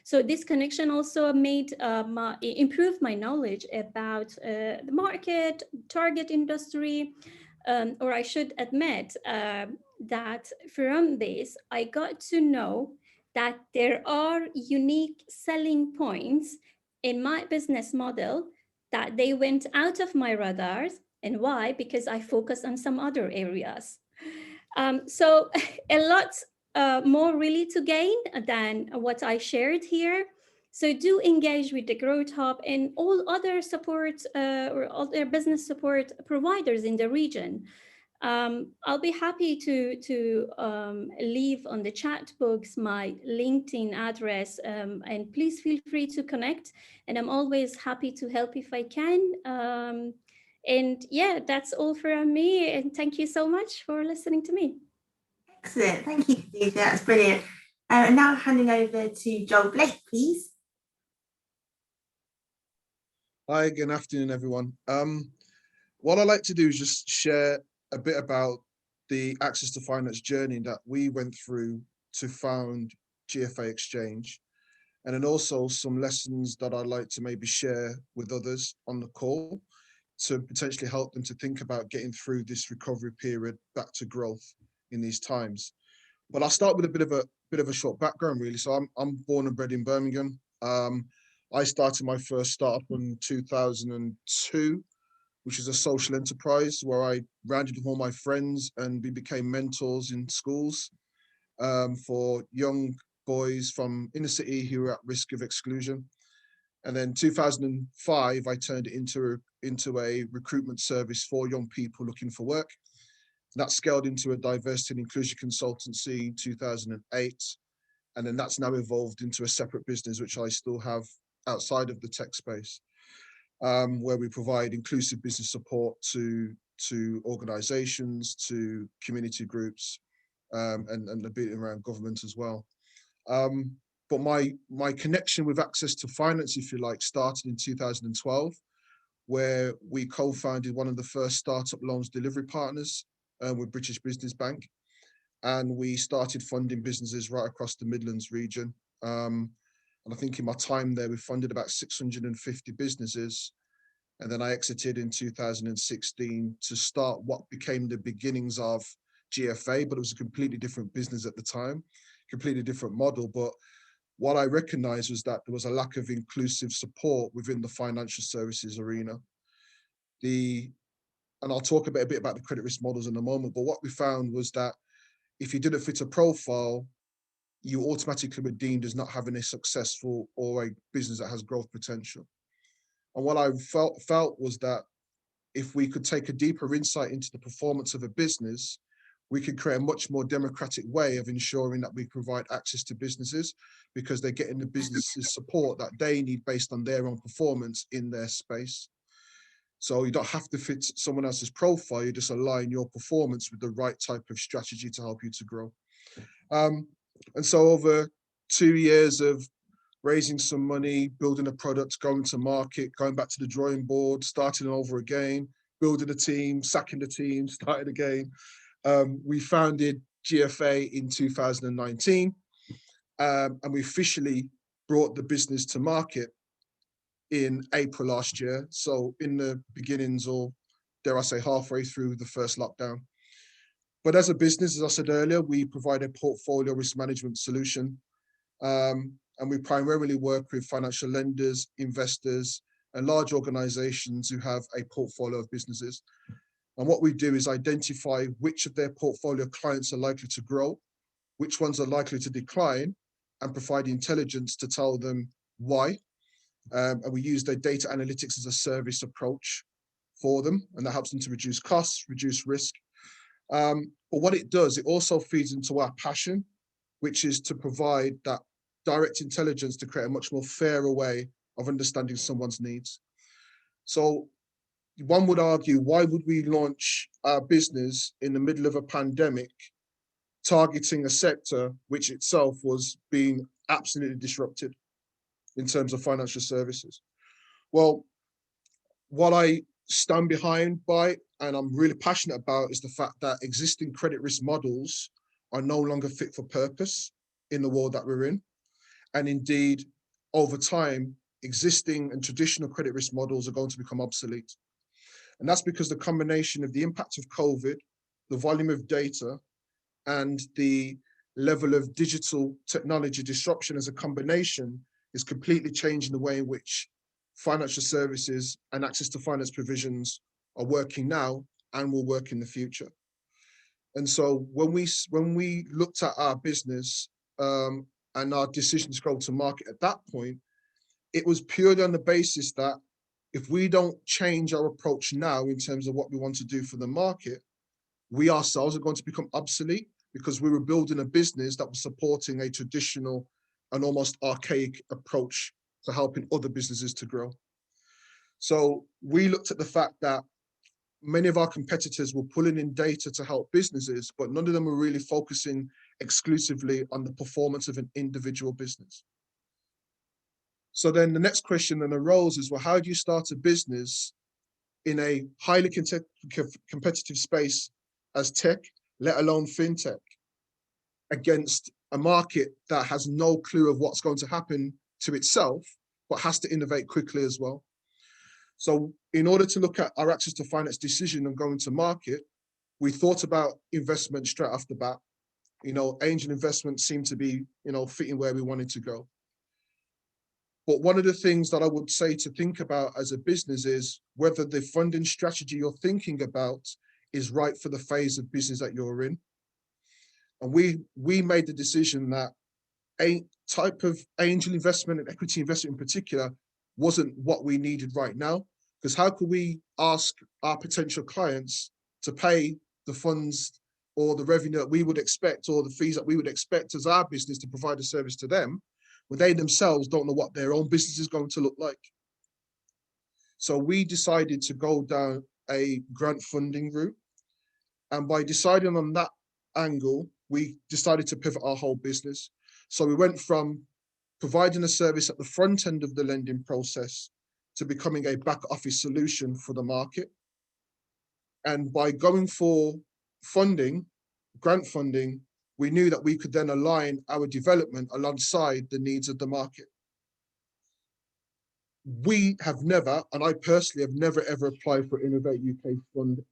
So this connection also improved my knowledge about the market, target industry, or I should admit that from this I got to know that there are unique selling points in my business model that they went out of my radars. And why? Because I focus on some other areas. So a lot more really to gain than what I shared here. So do engage with the Growth Hub and all other support or other business support providers in the region. I'll be happy to leave on the chat box my LinkedIn address, and please feel free to connect. And I'm always happy to help if I can. And yeah, that's all from me. And thank you so much for listening to me. Excellent. Thank you, Khadijeh. That's brilliant. And now handing over to Joel Blake, please. Hi, good afternoon, everyone. What I'd like to do is just share a bit about the access to finance journey that we went through to found GFA Exchange, and then also some lessons that I'd like to maybe share with others on the call to potentially help them to think about getting through this recovery period back to growth in these times. But I'll start with a bit of a short background, really. So I'm born and bred in Birmingham. I started my first startup in 2002, which is a social enterprise where I rounded with all my friends and we became mentors in schools for young boys from inner city who were at risk of exclusion. And then 2005, I turned it into a recruitment service for young people looking for work. That scaled into a diversity and inclusion consultancy in 2008. And then that's now evolved into a separate business, which I still have outside of the tech space, where we provide inclusive business support to organizations, to community groups, and a bit around government as well. But my connection with access to finance, if you like, started in 2012, where we co-founded one of the first startup loans delivery partners with British Business Bank. And we started funding businesses right across the Midlands region. And I think in my time there, we funded about 650 businesses. And then I exited in 2016 to start what became the beginnings of GFA, but it was a completely different business at the time, completely different model. But what I recognized was that there was a lack of inclusive support within the financial services arena. And I'll talk a bit about the credit risk models in a moment, but what we found was that if you didn't fit a profile, you automatically were deemed as not having a successful or a business that has growth potential. And what I felt was that if we could take a deeper insight into the performance of a business, we could create a much more democratic way of ensuring that we provide access to businesses because they're getting the business's support that they need based on their own performance in their space. So you don't have to fit someone else's profile, you just align your performance with the right type of strategy to help you to grow. And so over 2 years of raising some money, building a product, going to market, going back to the drawing board, starting over again, building a team, sacking the team, starting again. We founded GFA in 2019, and we officially brought the business to market in April last year. So in the beginnings, or dare I say halfway through the first lockdown. But as a business, as I said earlier, we provide a portfolio risk management solution. And we primarily work with financial lenders, investors, and large organizations who have a portfolio of businesses. And what we do is identify which of their portfolio clients are likely to grow, which ones are likely to decline, and provide intelligence to tell them why. And we use their data analytics as a service approach for them, and that helps them to reduce costs, reduce risk. But what it does, it also feeds into our passion, which is to provide that direct intelligence to create a much more fairer way of understanding someone's needs. So one would argue, why would we launch our business in the middle of a pandemic, targeting a sector which itself was being absolutely disrupted in terms of financial services? Well, what I stand behind by, and I'm really passionate about, is the fact that existing credit risk models are no longer fit for purpose in the world that we're in. And indeed, over time, existing and traditional credit risk models are going to become obsolete. And that's because the combination of the impact of COVID, the volume of data, and the level of digital technology disruption as a combination is completely changing the way in which financial services and access to finance provisions are working now and will work in the future. And so when we looked at our business and our decision to go to market at that point, it was purely on the basis that if we don't change our approach now in terms of what we want to do for the market, we ourselves are going to become obsolete, because we were building a business that was supporting a traditional and almost archaic approach to helping other businesses to grow. So we looked at the fact that many of our competitors were pulling in data to help businesses, but none of them were really focusing exclusively on the performance of an individual business. So then the next question then arose is, well, how do you start a business in a highly competitive space as tech, let alone fintech, against a market that has no clue of what's going to happen to itself, but has to innovate quickly as well? So in order to look at our access to finance decision and going to market, we thought about investment straight off the bat. Angel investment seemed to be, fitting where we wanted to go. But one of the things that I would say to think about as a business is whether the funding strategy you're thinking about is right for the phase of business that you're in. And we made the decision that a type of angel investment and equity investment in particular wasn't what we needed right now, because how could we ask our potential clients to pay the funds or the revenue that we would expect, or the fees that we would expect as our business to provide a service to them, when they themselves don't know what their own business is going to look like? So we decided to go down a grant funding route. And by deciding on that angle, we decided to pivot our whole business. So we went from providing a service at the front end of the lending process to becoming a back office solution for the market. And by going for funding, grant funding, we knew that we could then align our development alongside the needs of the market. We have never, and I personally have never ever applied for Innovate UK fund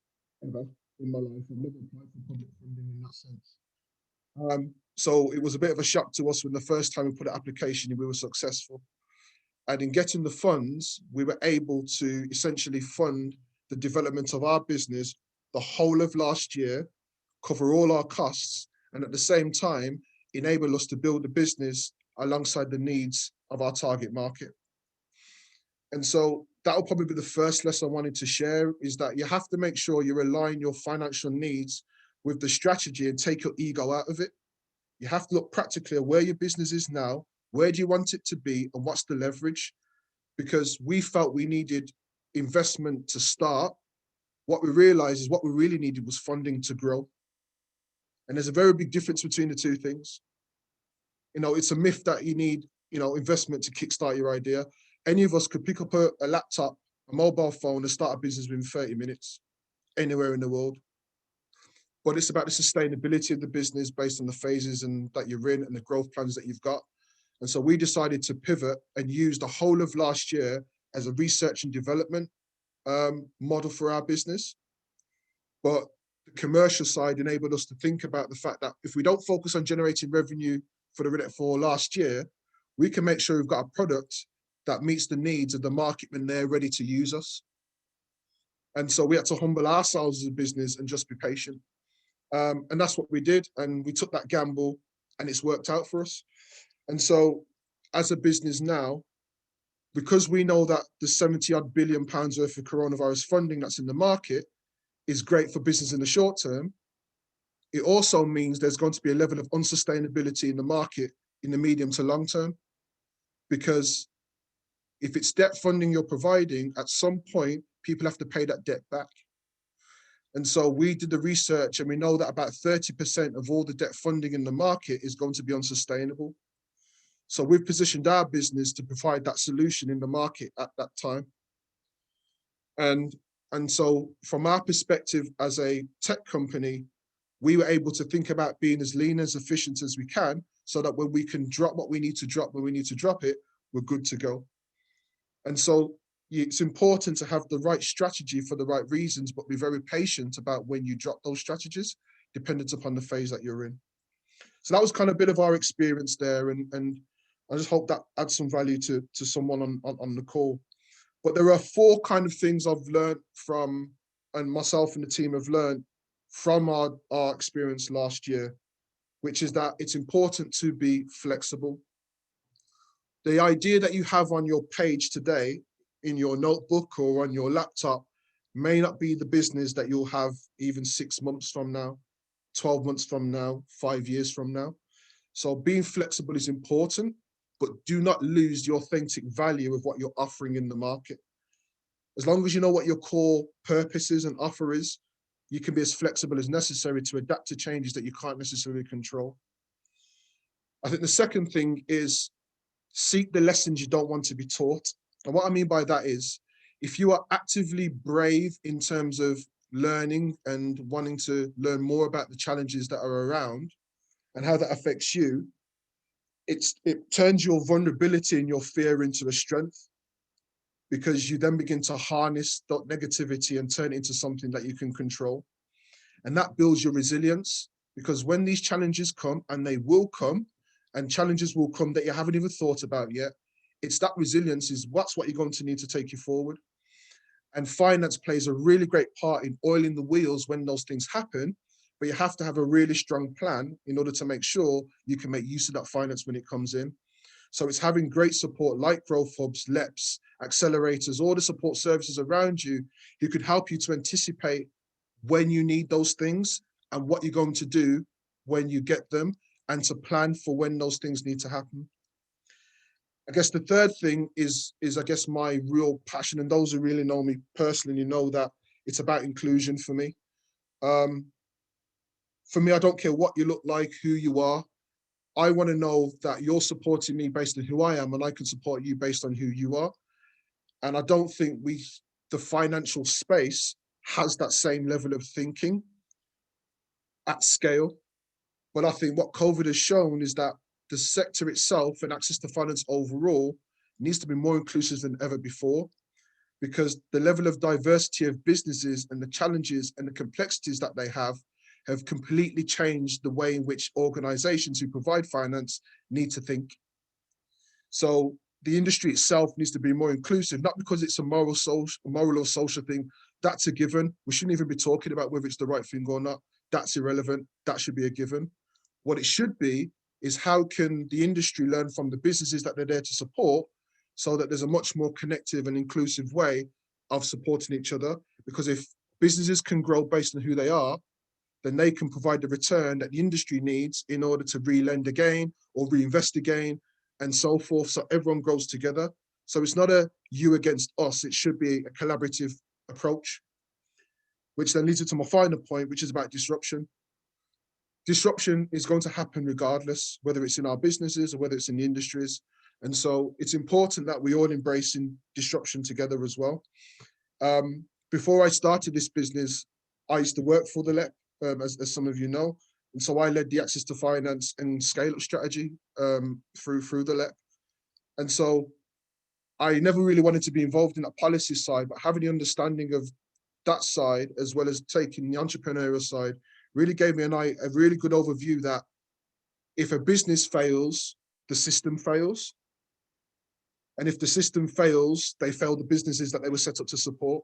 ever in my life. I've never applied for public funding in that sense. So it was a bit of a shock to us when the first time we put an application in, we were successful. And in getting the funds, we were able to essentially fund the development of our business the whole of last year, cover all our costs, and at the same time, enable us to build a business alongside the needs of our target market. And so that will probably be the first lesson I wanted to share, is that you have to make sure you align your financial needs with the strategy and take your ego out of it. You have to look practically at where your business is now, where do you want it to be, and what's the leverage? Because we felt we needed investment to start. What we realized is what we really needed was funding to grow. And there's a very big difference between the two things. it's a myth that you need, investment to kickstart your idea. Any of us could pick up a laptop, a mobile phone, and start a business within 30 minutes, anywhere in the world. But it's about the sustainability of the business based on the phases and that you're in and the growth plans that you've got. And so we decided to pivot and use the whole of last year as a research and development model for our business. But the commercial side enabled us to think about the fact that if we don't focus on generating revenue for last year, we can make sure we've got a product that meets the needs of the market when they're ready to use us. And so we had to humble ourselves as a business and just be patient. And that's what we did. And we took that gamble and it's worked out for us. And so as a business now, because we know that the 70-odd billion pounds worth of coronavirus funding that's in the market is great for business in the short term, it also means there's going to be a level of unsustainability in the market in the medium to long term. Because if it's debt funding you're providing, at some point, people have to pay that debt back. And so we did the research and we know that about 30% of all the debt funding in the market is going to be unsustainable. So we've positioned our business to provide that solution in the market at that time. And so from our perspective as a tech company, we were able to think about being as lean, as efficient as we can, so that when we can drop what we need to drop, when we need to drop it, we're good to go. And so it's important to have the right strategy for the right reasons, but be very patient about when you drop those strategies, dependent upon the phase that you're in. So that was kind of a bit of our experience there. And I just hope that adds some value to someone on the call. But there are 4 kind of things I've learned from, and myself and the team have learned from our experience last year, which is that it's important to be flexible. The idea that you have on your page today, in your notebook or on your laptop, may not be the business that you'll have even 6 months from now, 12 months from now, 5 years from now. So being flexible is important, but do not lose the authentic value of what you're offering in the market. As long as you know what your core purpose is and offer is, you can be as flexible as necessary to adapt to changes that you can't necessarily control. I think the second thing is seek the lessons you don't want to be taught. And what I mean by that is, if you are actively brave in terms of learning and wanting to learn more about the challenges that are around and how that affects you, it turns your vulnerability and your fear into a strength, because you then begin to harness that negativity and turn it into something that you can control. And that builds your resilience, because when these challenges come, and they will come, and challenges will come that you haven't even thought about yet, it's that resilience is what's what you're going to need to take you forward. And finance plays a really great part in oiling the wheels when those things happen, but you have to have a really strong plan in order to make sure you can make use of that finance when it comes in. So it's having great support like growth hubs, LEPs, accelerators, all the support services around you who could help you to anticipate when you need those things and what you're going to do when you get them, and to plan for when those things need to happen. I guess the third thing is I guess my real passion, and those who really know me personally, you know that it's about inclusion for me. For me, I don't care what you look like, who you are. I want to know that you're supporting me based on who I am, and I can support you based on who you are. And I don't think the financial space has that same level of thinking at scale. But I think what COVID has shown is that the sector itself and access to finance overall needs to be more inclusive than ever before, because the level of diversity of businesses and the challenges and the complexities that they have completely changed the way in which organizations who provide finance need to think. So the industry itself needs to be more inclusive, not because it's a moral or social thing. That's a given. We shouldn't even be talking about whether it's the right thing or not. That's irrelevant. That should be a given. What it should be is, how can the industry learn from the businesses that they're there to support, so that there's a much more connective and inclusive way of supporting each other? Because if businesses can grow based on who they are, then they can provide the return that the industry needs in order to re-lend again or reinvest again and so forth. So everyone grows together. So it's not a you against us. It should be a collaborative approach, which then leads to my final point, which is about disruption. disruption is going to happen regardless, whether it's in our businesses or whether it's in the industries. And so it's important that we all embrace disruption together as well. Before I started this business, I used to work for the LEP, as some of you know. And so I led the access to finance and scale up strategy through the LEP. And so I never really wanted to be involved in that policy side, but having the understanding of that side, as well as taking the entrepreneurial side, really gave me a really good overview that if a business fails, the system fails. And if the system fails, they fail the businesses that they were set up to support.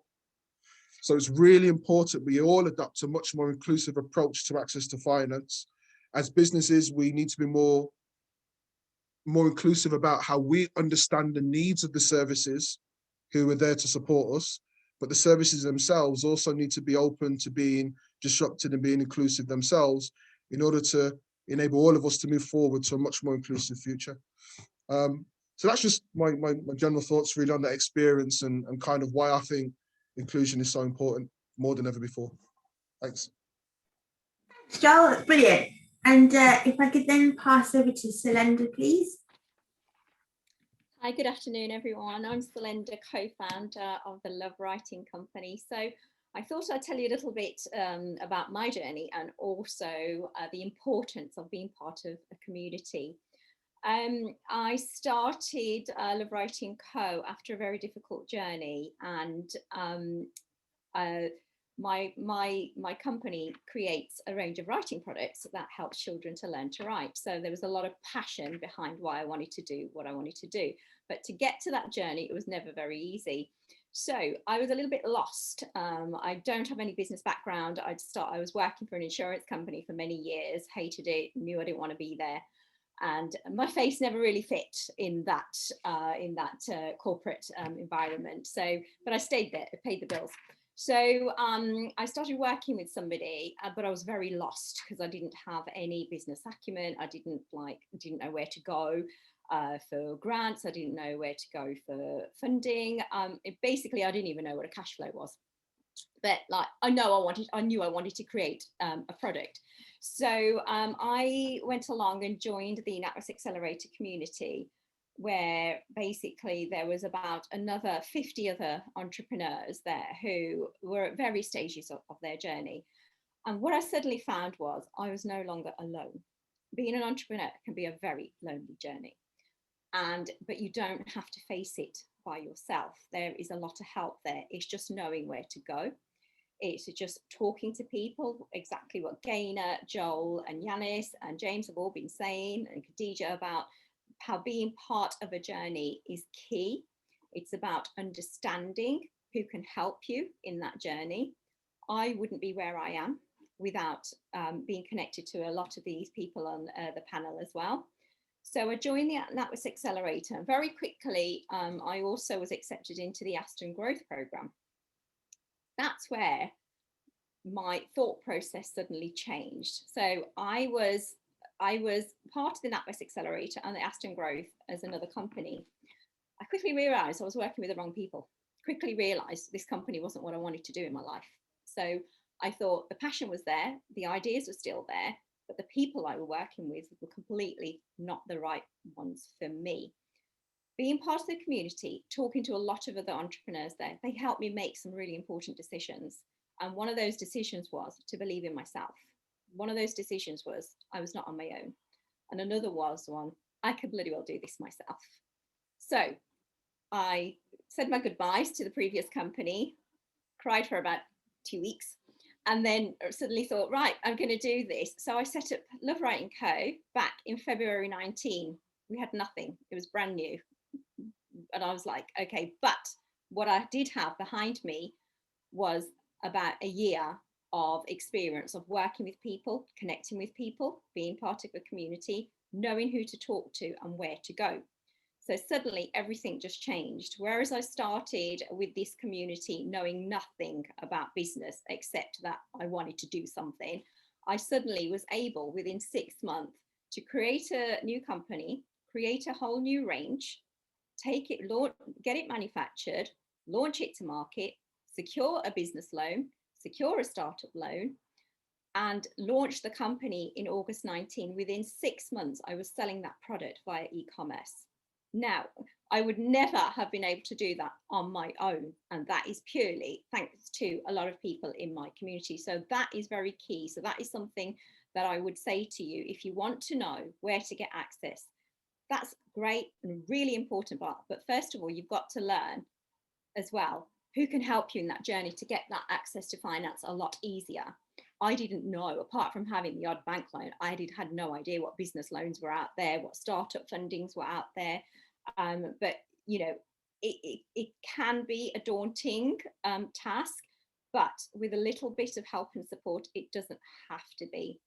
So it's really important we all adopt a much more inclusive approach to access to finance. As businesses, we need to be more inclusive about how we understand the needs of the services who are there to support us, but the services themselves also need to be open to being disrupted and being inclusive themselves in order to enable all of us to move forward to a much more inclusive future. So that's just my general thoughts really on that experience and kind of why I think inclusion is so important more than ever before. Thanks. Thanks, Joel, that's brilliant. And if I could then pass over to Surlender, please. Hi, good afternoon, everyone. I'm Surlender, co-founder of the Love Writing Company. So I thought I'd tell you a little bit about my journey and also the importance of being part of a community. I started Love Writing Co. after a very difficult journey, and my company creates a range of writing products that helps children to learn to write. So there was a lot of passion behind why I wanted to do what I wanted to do. But to get to that journey, it was never very easy. So I was a little bit lost. I don't have any business background. I was working for an insurance company for many years, hated it, knew I didn't want to be there. And my face never really fit in that corporate environment. So, but I stayed there, I paid the bills. So I started working with somebody, but I was very lost because I didn't have any business acumen. I didn't know where to go for grants. I didn't know where to go for funding. Basically, I didn't even know what a cash flow was. But like I knew I wanted to create a product. So I went along and joined the NatWest Accelerator community, where basically there was about another 50 other entrepreneurs there who were at various stages of their journey. And what I suddenly found was I was no longer alone. Being an entrepreneur can be a very lonely journey. But you don't have to face it by yourself. There is a lot of help there. It's just knowing where to go. It's just talking to people, exactly what Gaynor, Joel and Yiannis and James have all been saying, and Khadijeh, about how being part of a journey is key. It's about understanding who can help you in that journey. I wouldn't be where I am without being connected to a lot of these people on the panel as well. So I joined the NatWest Accelerator. Very quickly, I also was accepted into the Aston Growth Programme. That's where my thought process suddenly changed. So I was part of the NatWest Accelerator and the Aston Growth as another company. I quickly realised I was working with the wrong people. Quickly realised this company wasn't what I wanted to do in my life. So I thought the passion was there, the ideas were still there, but the people I were working with were completely not the right ones for me. Being part of the community, talking to a lot of other entrepreneurs there, they helped me make some really important decisions. And one of those decisions was to believe in myself. One of those decisions was I was not on my own. And another was one, I could bloody well do this myself. So I said my goodbyes to the previous company, cried for about 2 weeks, and then suddenly thought, right, I'm going to do this. So I set up Love Writing Co. back in February 19. We had nothing. It was brand new. And I was like, okay, but what I did have behind me was about a year of experience of working with people, connecting with people, being part of a community, knowing who to talk to and where to go. So suddenly everything just changed. Whereas I started with this community knowing nothing about business except that I wanted to do something, I suddenly was able within 6 months to create a new company, create a whole new range, take it, get it manufactured, launch it to market, secure a business loan, secure a startup loan, and launched the company in August 19. Within 6 months, I was selling that product via e-commerce. Now, I would never have been able to do that on my own. And that is purely thanks to a lot of people in my community. So that is very key. So that is something that I would say to you. If you want to know where to get access, that's great and really important part. But first of all, you've got to learn as well who can help you in that journey to get that access to finance a lot easier. I didn't know, apart from having the odd bank loan, I had no idea what business loans were out there, what startup fundings were out there. But, you know, it can be a daunting task, but with a little bit of help and support, it doesn't have to be.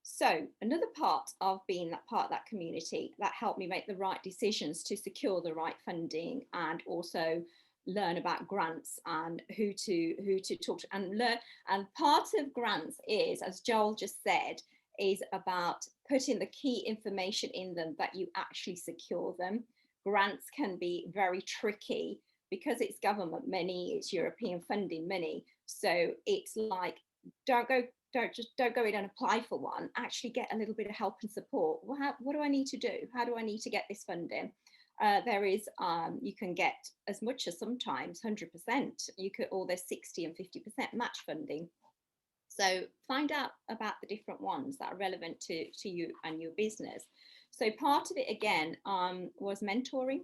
So another part of being that part of that community that helped me make the right decisions to secure the right funding, and also learn about grants and who to talk to and learn. And part of grants is, as Joel just said, is about putting the key information in them that you actually secure them. Grants can be very tricky because it's government money, it's European funding money. So it's like, don't go in and apply for one, actually get a little bit of help and support. What do I need to do? How do I need to get this funding? There is, you can get as much as sometimes 100%, or there's 60 and 50% match funding. So find out about the different ones that are relevant to you and your business. So part of it again was mentoring.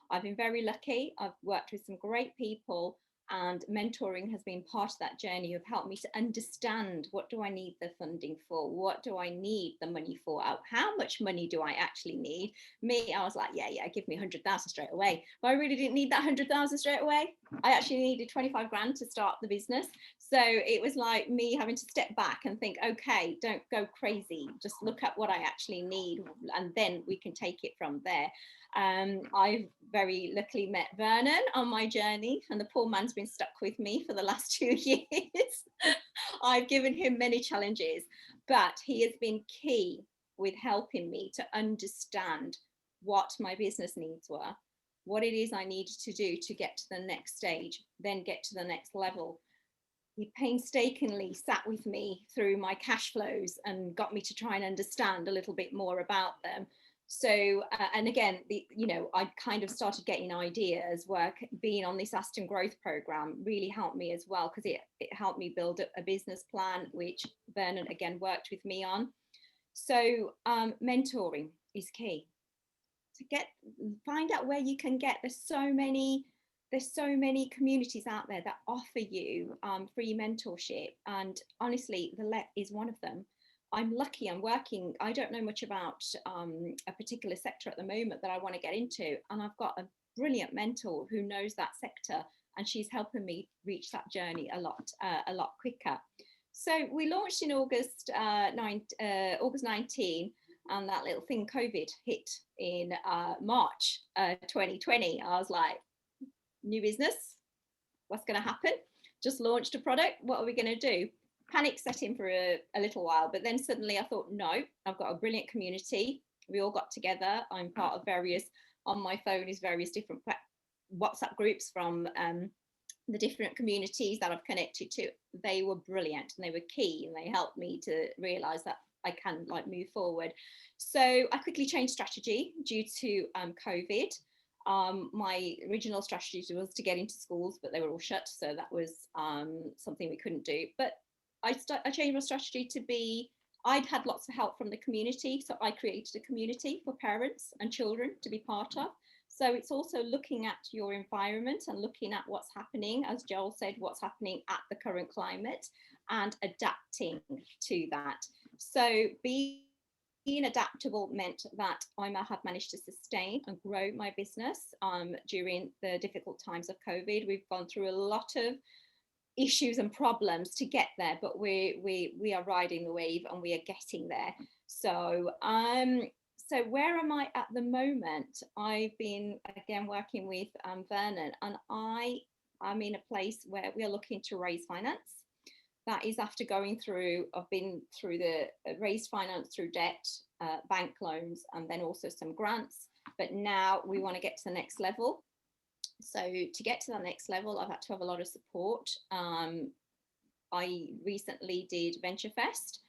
I've been very lucky. I've worked with some great people, and mentoring has been part of that journey of helped me to understand, what do I need the funding for? What do I need the money for? How much money do I actually need? Me, I was like, yeah, give me 100,000 straight away. But I really didn't need that 100,000 straight away. I actually needed 25 grand to start the business. So it was like me having to step back and think, okay, don't go crazy. Just look at what I actually need, and then we can take it from there. I've very luckily met Vernon on my journey, and the poor man's been stuck with me for the last 2 years. I've given him many challenges, but he has been key with helping me to understand what my business needs were, what it is I needed to do to get to the next stage, then get to the next level. He painstakingly sat with me through my cash flows and got me to try and understand a little bit more about them. So, and again, I kind of started getting ideas. Being on this Aston Growth Programme really helped me as well, because it helped me build a business plan, which Vernon again worked with me on. So mentoring is key. To find out where you can get. There's so many communities out there that offer you free mentorship, and honestly, the LEP is one of them. I'm lucky, I don't know much about a particular sector at the moment that I want to get into, and I've got a brilliant mentor who knows that sector, and she's helping me reach that journey a lot quicker. So we launched in August 19, and that little thing COVID hit in March 2020. I was like, new business, what's going to happen? Just launched a product, what are we going to do? Panic set in for a little while, but then suddenly I thought, no, I've got a brilliant community. We all got together. I'm part of on my phone is various different WhatsApp groups from the different communities that I've connected to. They were brilliant and they were key, and they helped me to realize that I can move forward. So I quickly changed strategy due to COVID. My original strategy was to get into schools, but they were all shut. So that was something we couldn't do. But I changed my strategy to be, I'd had lots of help from the community. So I created a community for parents and children to be part of. So it's also looking at your environment and looking at what's happening, as Joel said, what's happening at the current climate, and adapting to that. So being adaptable meant that I have managed to sustain and grow my business during the difficult times of COVID. We've gone through a lot of issues and problems to get there, but we are riding the wave and we are getting there. So so where am I at the moment? I've been again working with Vernon, and I'm in a place where we are looking to raise finance. That is after I've been through the raised finance through debt, bank loans, and then also some grants. But now we want to get to the next level. So to get to the next level, I've had to have a lot of support. I recently did Venture Fest,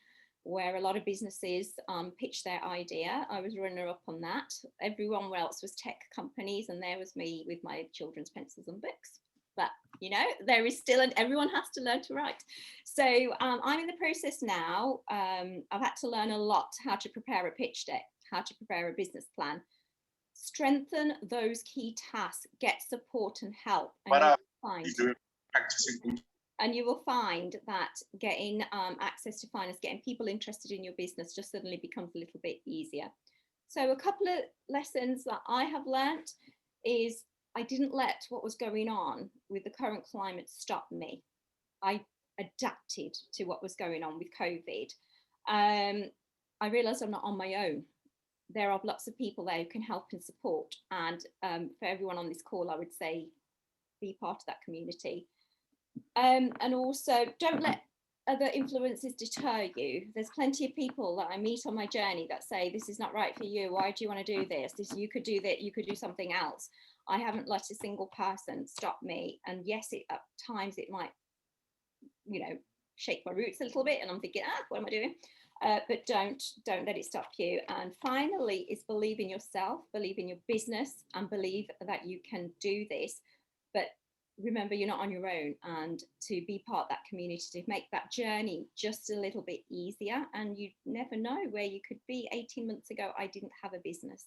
where a lot of businesses pitched their idea. I was runner-up on that. Everyone else was tech companies, and there was me with my children's pencils and books. But you know, there is still, and everyone has to learn to write. So I'm in the process now. I've had to learn a lot how to prepare a pitch deck, how to prepare a business plan, strengthen those key tasks, get support and help. And you will find that getting access to finance, getting people interested in your business just suddenly becomes a little bit easier. So a couple of lessons that I have learnt is I didn't let what was going on with the current climate stop me. I adapted to what was going on with COVID. I realised I'm not on my own. There are lots of people there who can help and support. And for everyone on this call, I would say be part of that community. And also don't let other influences deter you. There's plenty of people that I meet on my journey that say, this is not right for you. Why do you want to do this? You could do that. You could do something else. I haven't let a single person stop me. And yes, at times it might, you know, shake my roots a little bit. And I'm thinking, what am I doing? But don't let it stop you. And finally is believe in yourself, believe in your business, and believe that you can do this. But remember, you're not on your own, and to be part of that community, to make that journey just a little bit easier. And you never know where you could be. 18 months ago, I didn't have a business.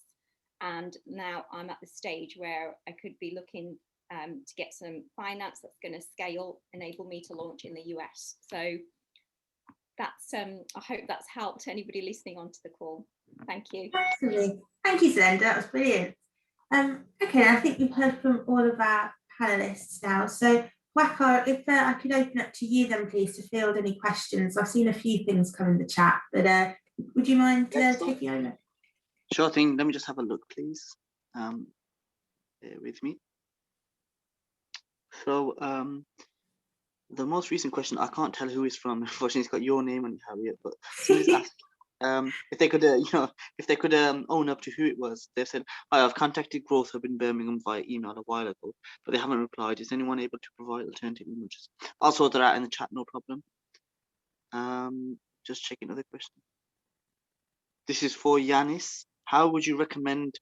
And now I'm at the stage where I could be looking to get some finance that's going to scale, enable me to launch in the US. So that's, I hope that's helped anybody listening onto the call. Thank you. Absolutely. Thank you, Surlender. That was brilliant. Okay, I think you've heard from all of our panelists now. So Waqar, if I could open up to you then, please, to field any questions. I've seen a few things come in the chat, but would you mind taking over? Sure thing. Let me just have a look, please. Bear with me. So the most recent question, I can't tell who it's from. Unfortunately, it's got your name and Harriet, but somebody's asked if they could, if they could own up to who it was. They've said, "Hi, I've contacted Growth Hub in Birmingham via email a while ago, but they haven't replied. Is anyone able to provide alternative images?" I'll sort that out in the chat, no problem. Just checking another question. This is for Yiannis. How would you recommend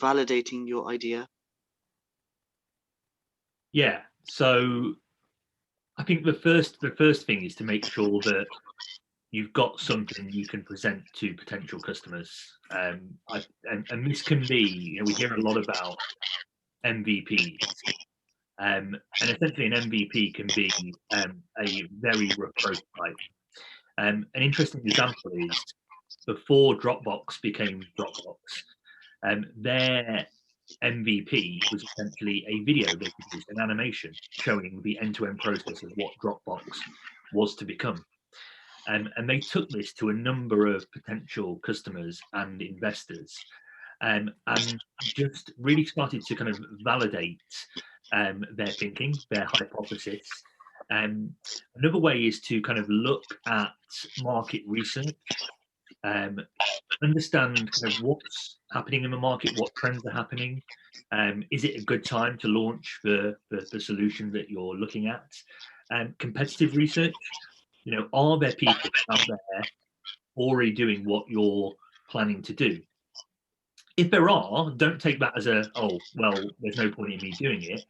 validating your idea? Yeah, so I think the first thing is to make sure that you've got something you can present to potential customers. And this can be, we hear a lot about MVPs. And essentially an MVP can be a very rough prototype. An interesting example is before Dropbox became Dropbox, their MVP was essentially a video they produced, an animation showing the end-to-end process of what Dropbox was to become. And they took this to a number of potential customers and investors, and just really started to kind of validate their thinking, their hypothesis. Another way is to kind of look at market research, understand kind of what's happening in the market, what trends are happening. Is it a good time to launch the solution that you're looking at? Competitive research, are there people out there already doing what you're planning to do? If there are, don't take that as oh, well, there's no point in me doing it.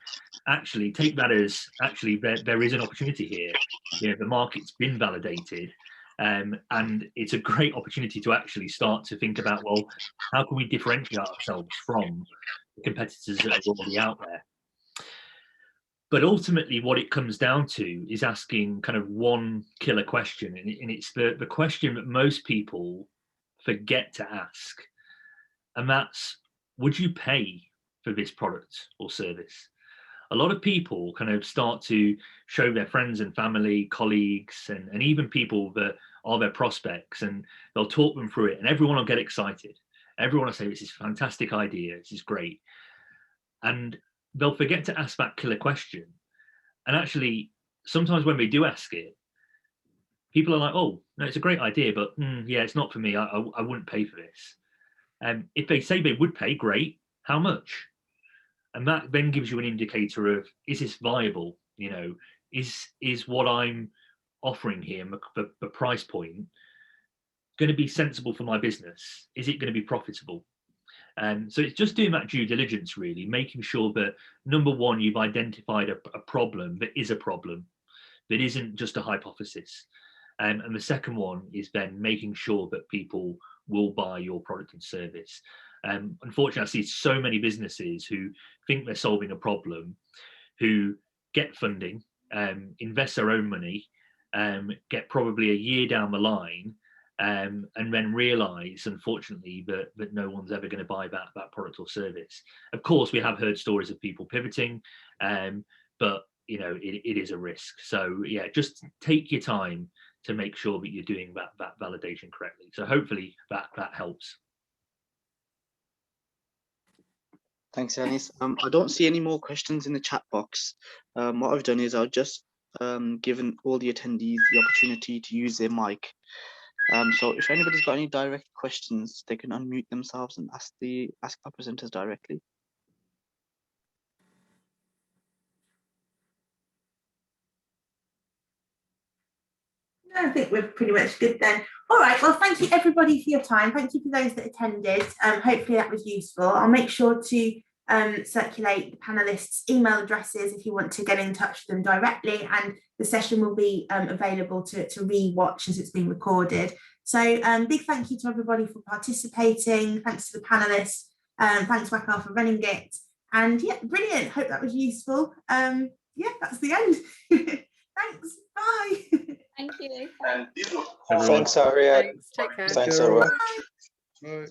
Actually, take that as actually there is an opportunity here. The market's been validated. And it's a great opportunity to actually start to think about, well, how can we differentiate ourselves from the competitors that are already out there? But ultimately, what it comes down to is asking kind of one killer question. And it's the question that most people forget to ask. And that's, would you pay for this product or service? A lot of people kind of start to show their friends and family, colleagues, and even people that are their prospects, and they'll talk them through it, and everyone will get excited. Everyone will say, this is a fantastic idea, this is great. And they'll forget to ask that killer question. And actually, sometimes when we do ask it, people are like, oh, no, it's a great idea, but yeah, it's not for me. I wouldn't pay for this. If they say they would pay, great, how much? And that then gives you an indicator of, is this viable? Is what I'm offering here, the price point, going to be sensible for my business? Is it going to be profitable? So it's just doing that due diligence, really, making sure that, number one, you've identified a problem that is a problem, that isn't just a hypothesis. And the second one is then making sure that people will buy your product and service. Unfortunately, I see so many businesses who think they're solving a problem, who get funding, invest their own money, get probably a year down the line, and then realise, unfortunately, that no one's ever going to buy that product or service. Of course, we have heard stories of people pivoting, but you know, it is a risk. So yeah, just take your time to make sure that you're doing that validation correctly. So hopefully that helps. Thanks, Yiannis. I don't see any more questions in the chat box. What I've done is I've just given all the attendees the opportunity to use their mic. So if anybody's got any direct questions, they can unmute themselves and ask our presenters directly. No, I think we're pretty much good then. All right, well, thank you everybody for your time. Thank you for those that attended. Hopefully that was useful. I'll make sure to circulate the panelists' email addresses if you want to get in touch with them directly, and the session will be available to re-watch as it's being recorded. So big thank you to everybody for participating. Thanks to the panelists. Thanks, Wakar, for running it. And yeah, brilliant. Hope that was useful. Yeah, that's the end. Thanks. Bye. Thank you. Thanks, Harriet. Thanks. Take care. Thanks, everyone. Bye.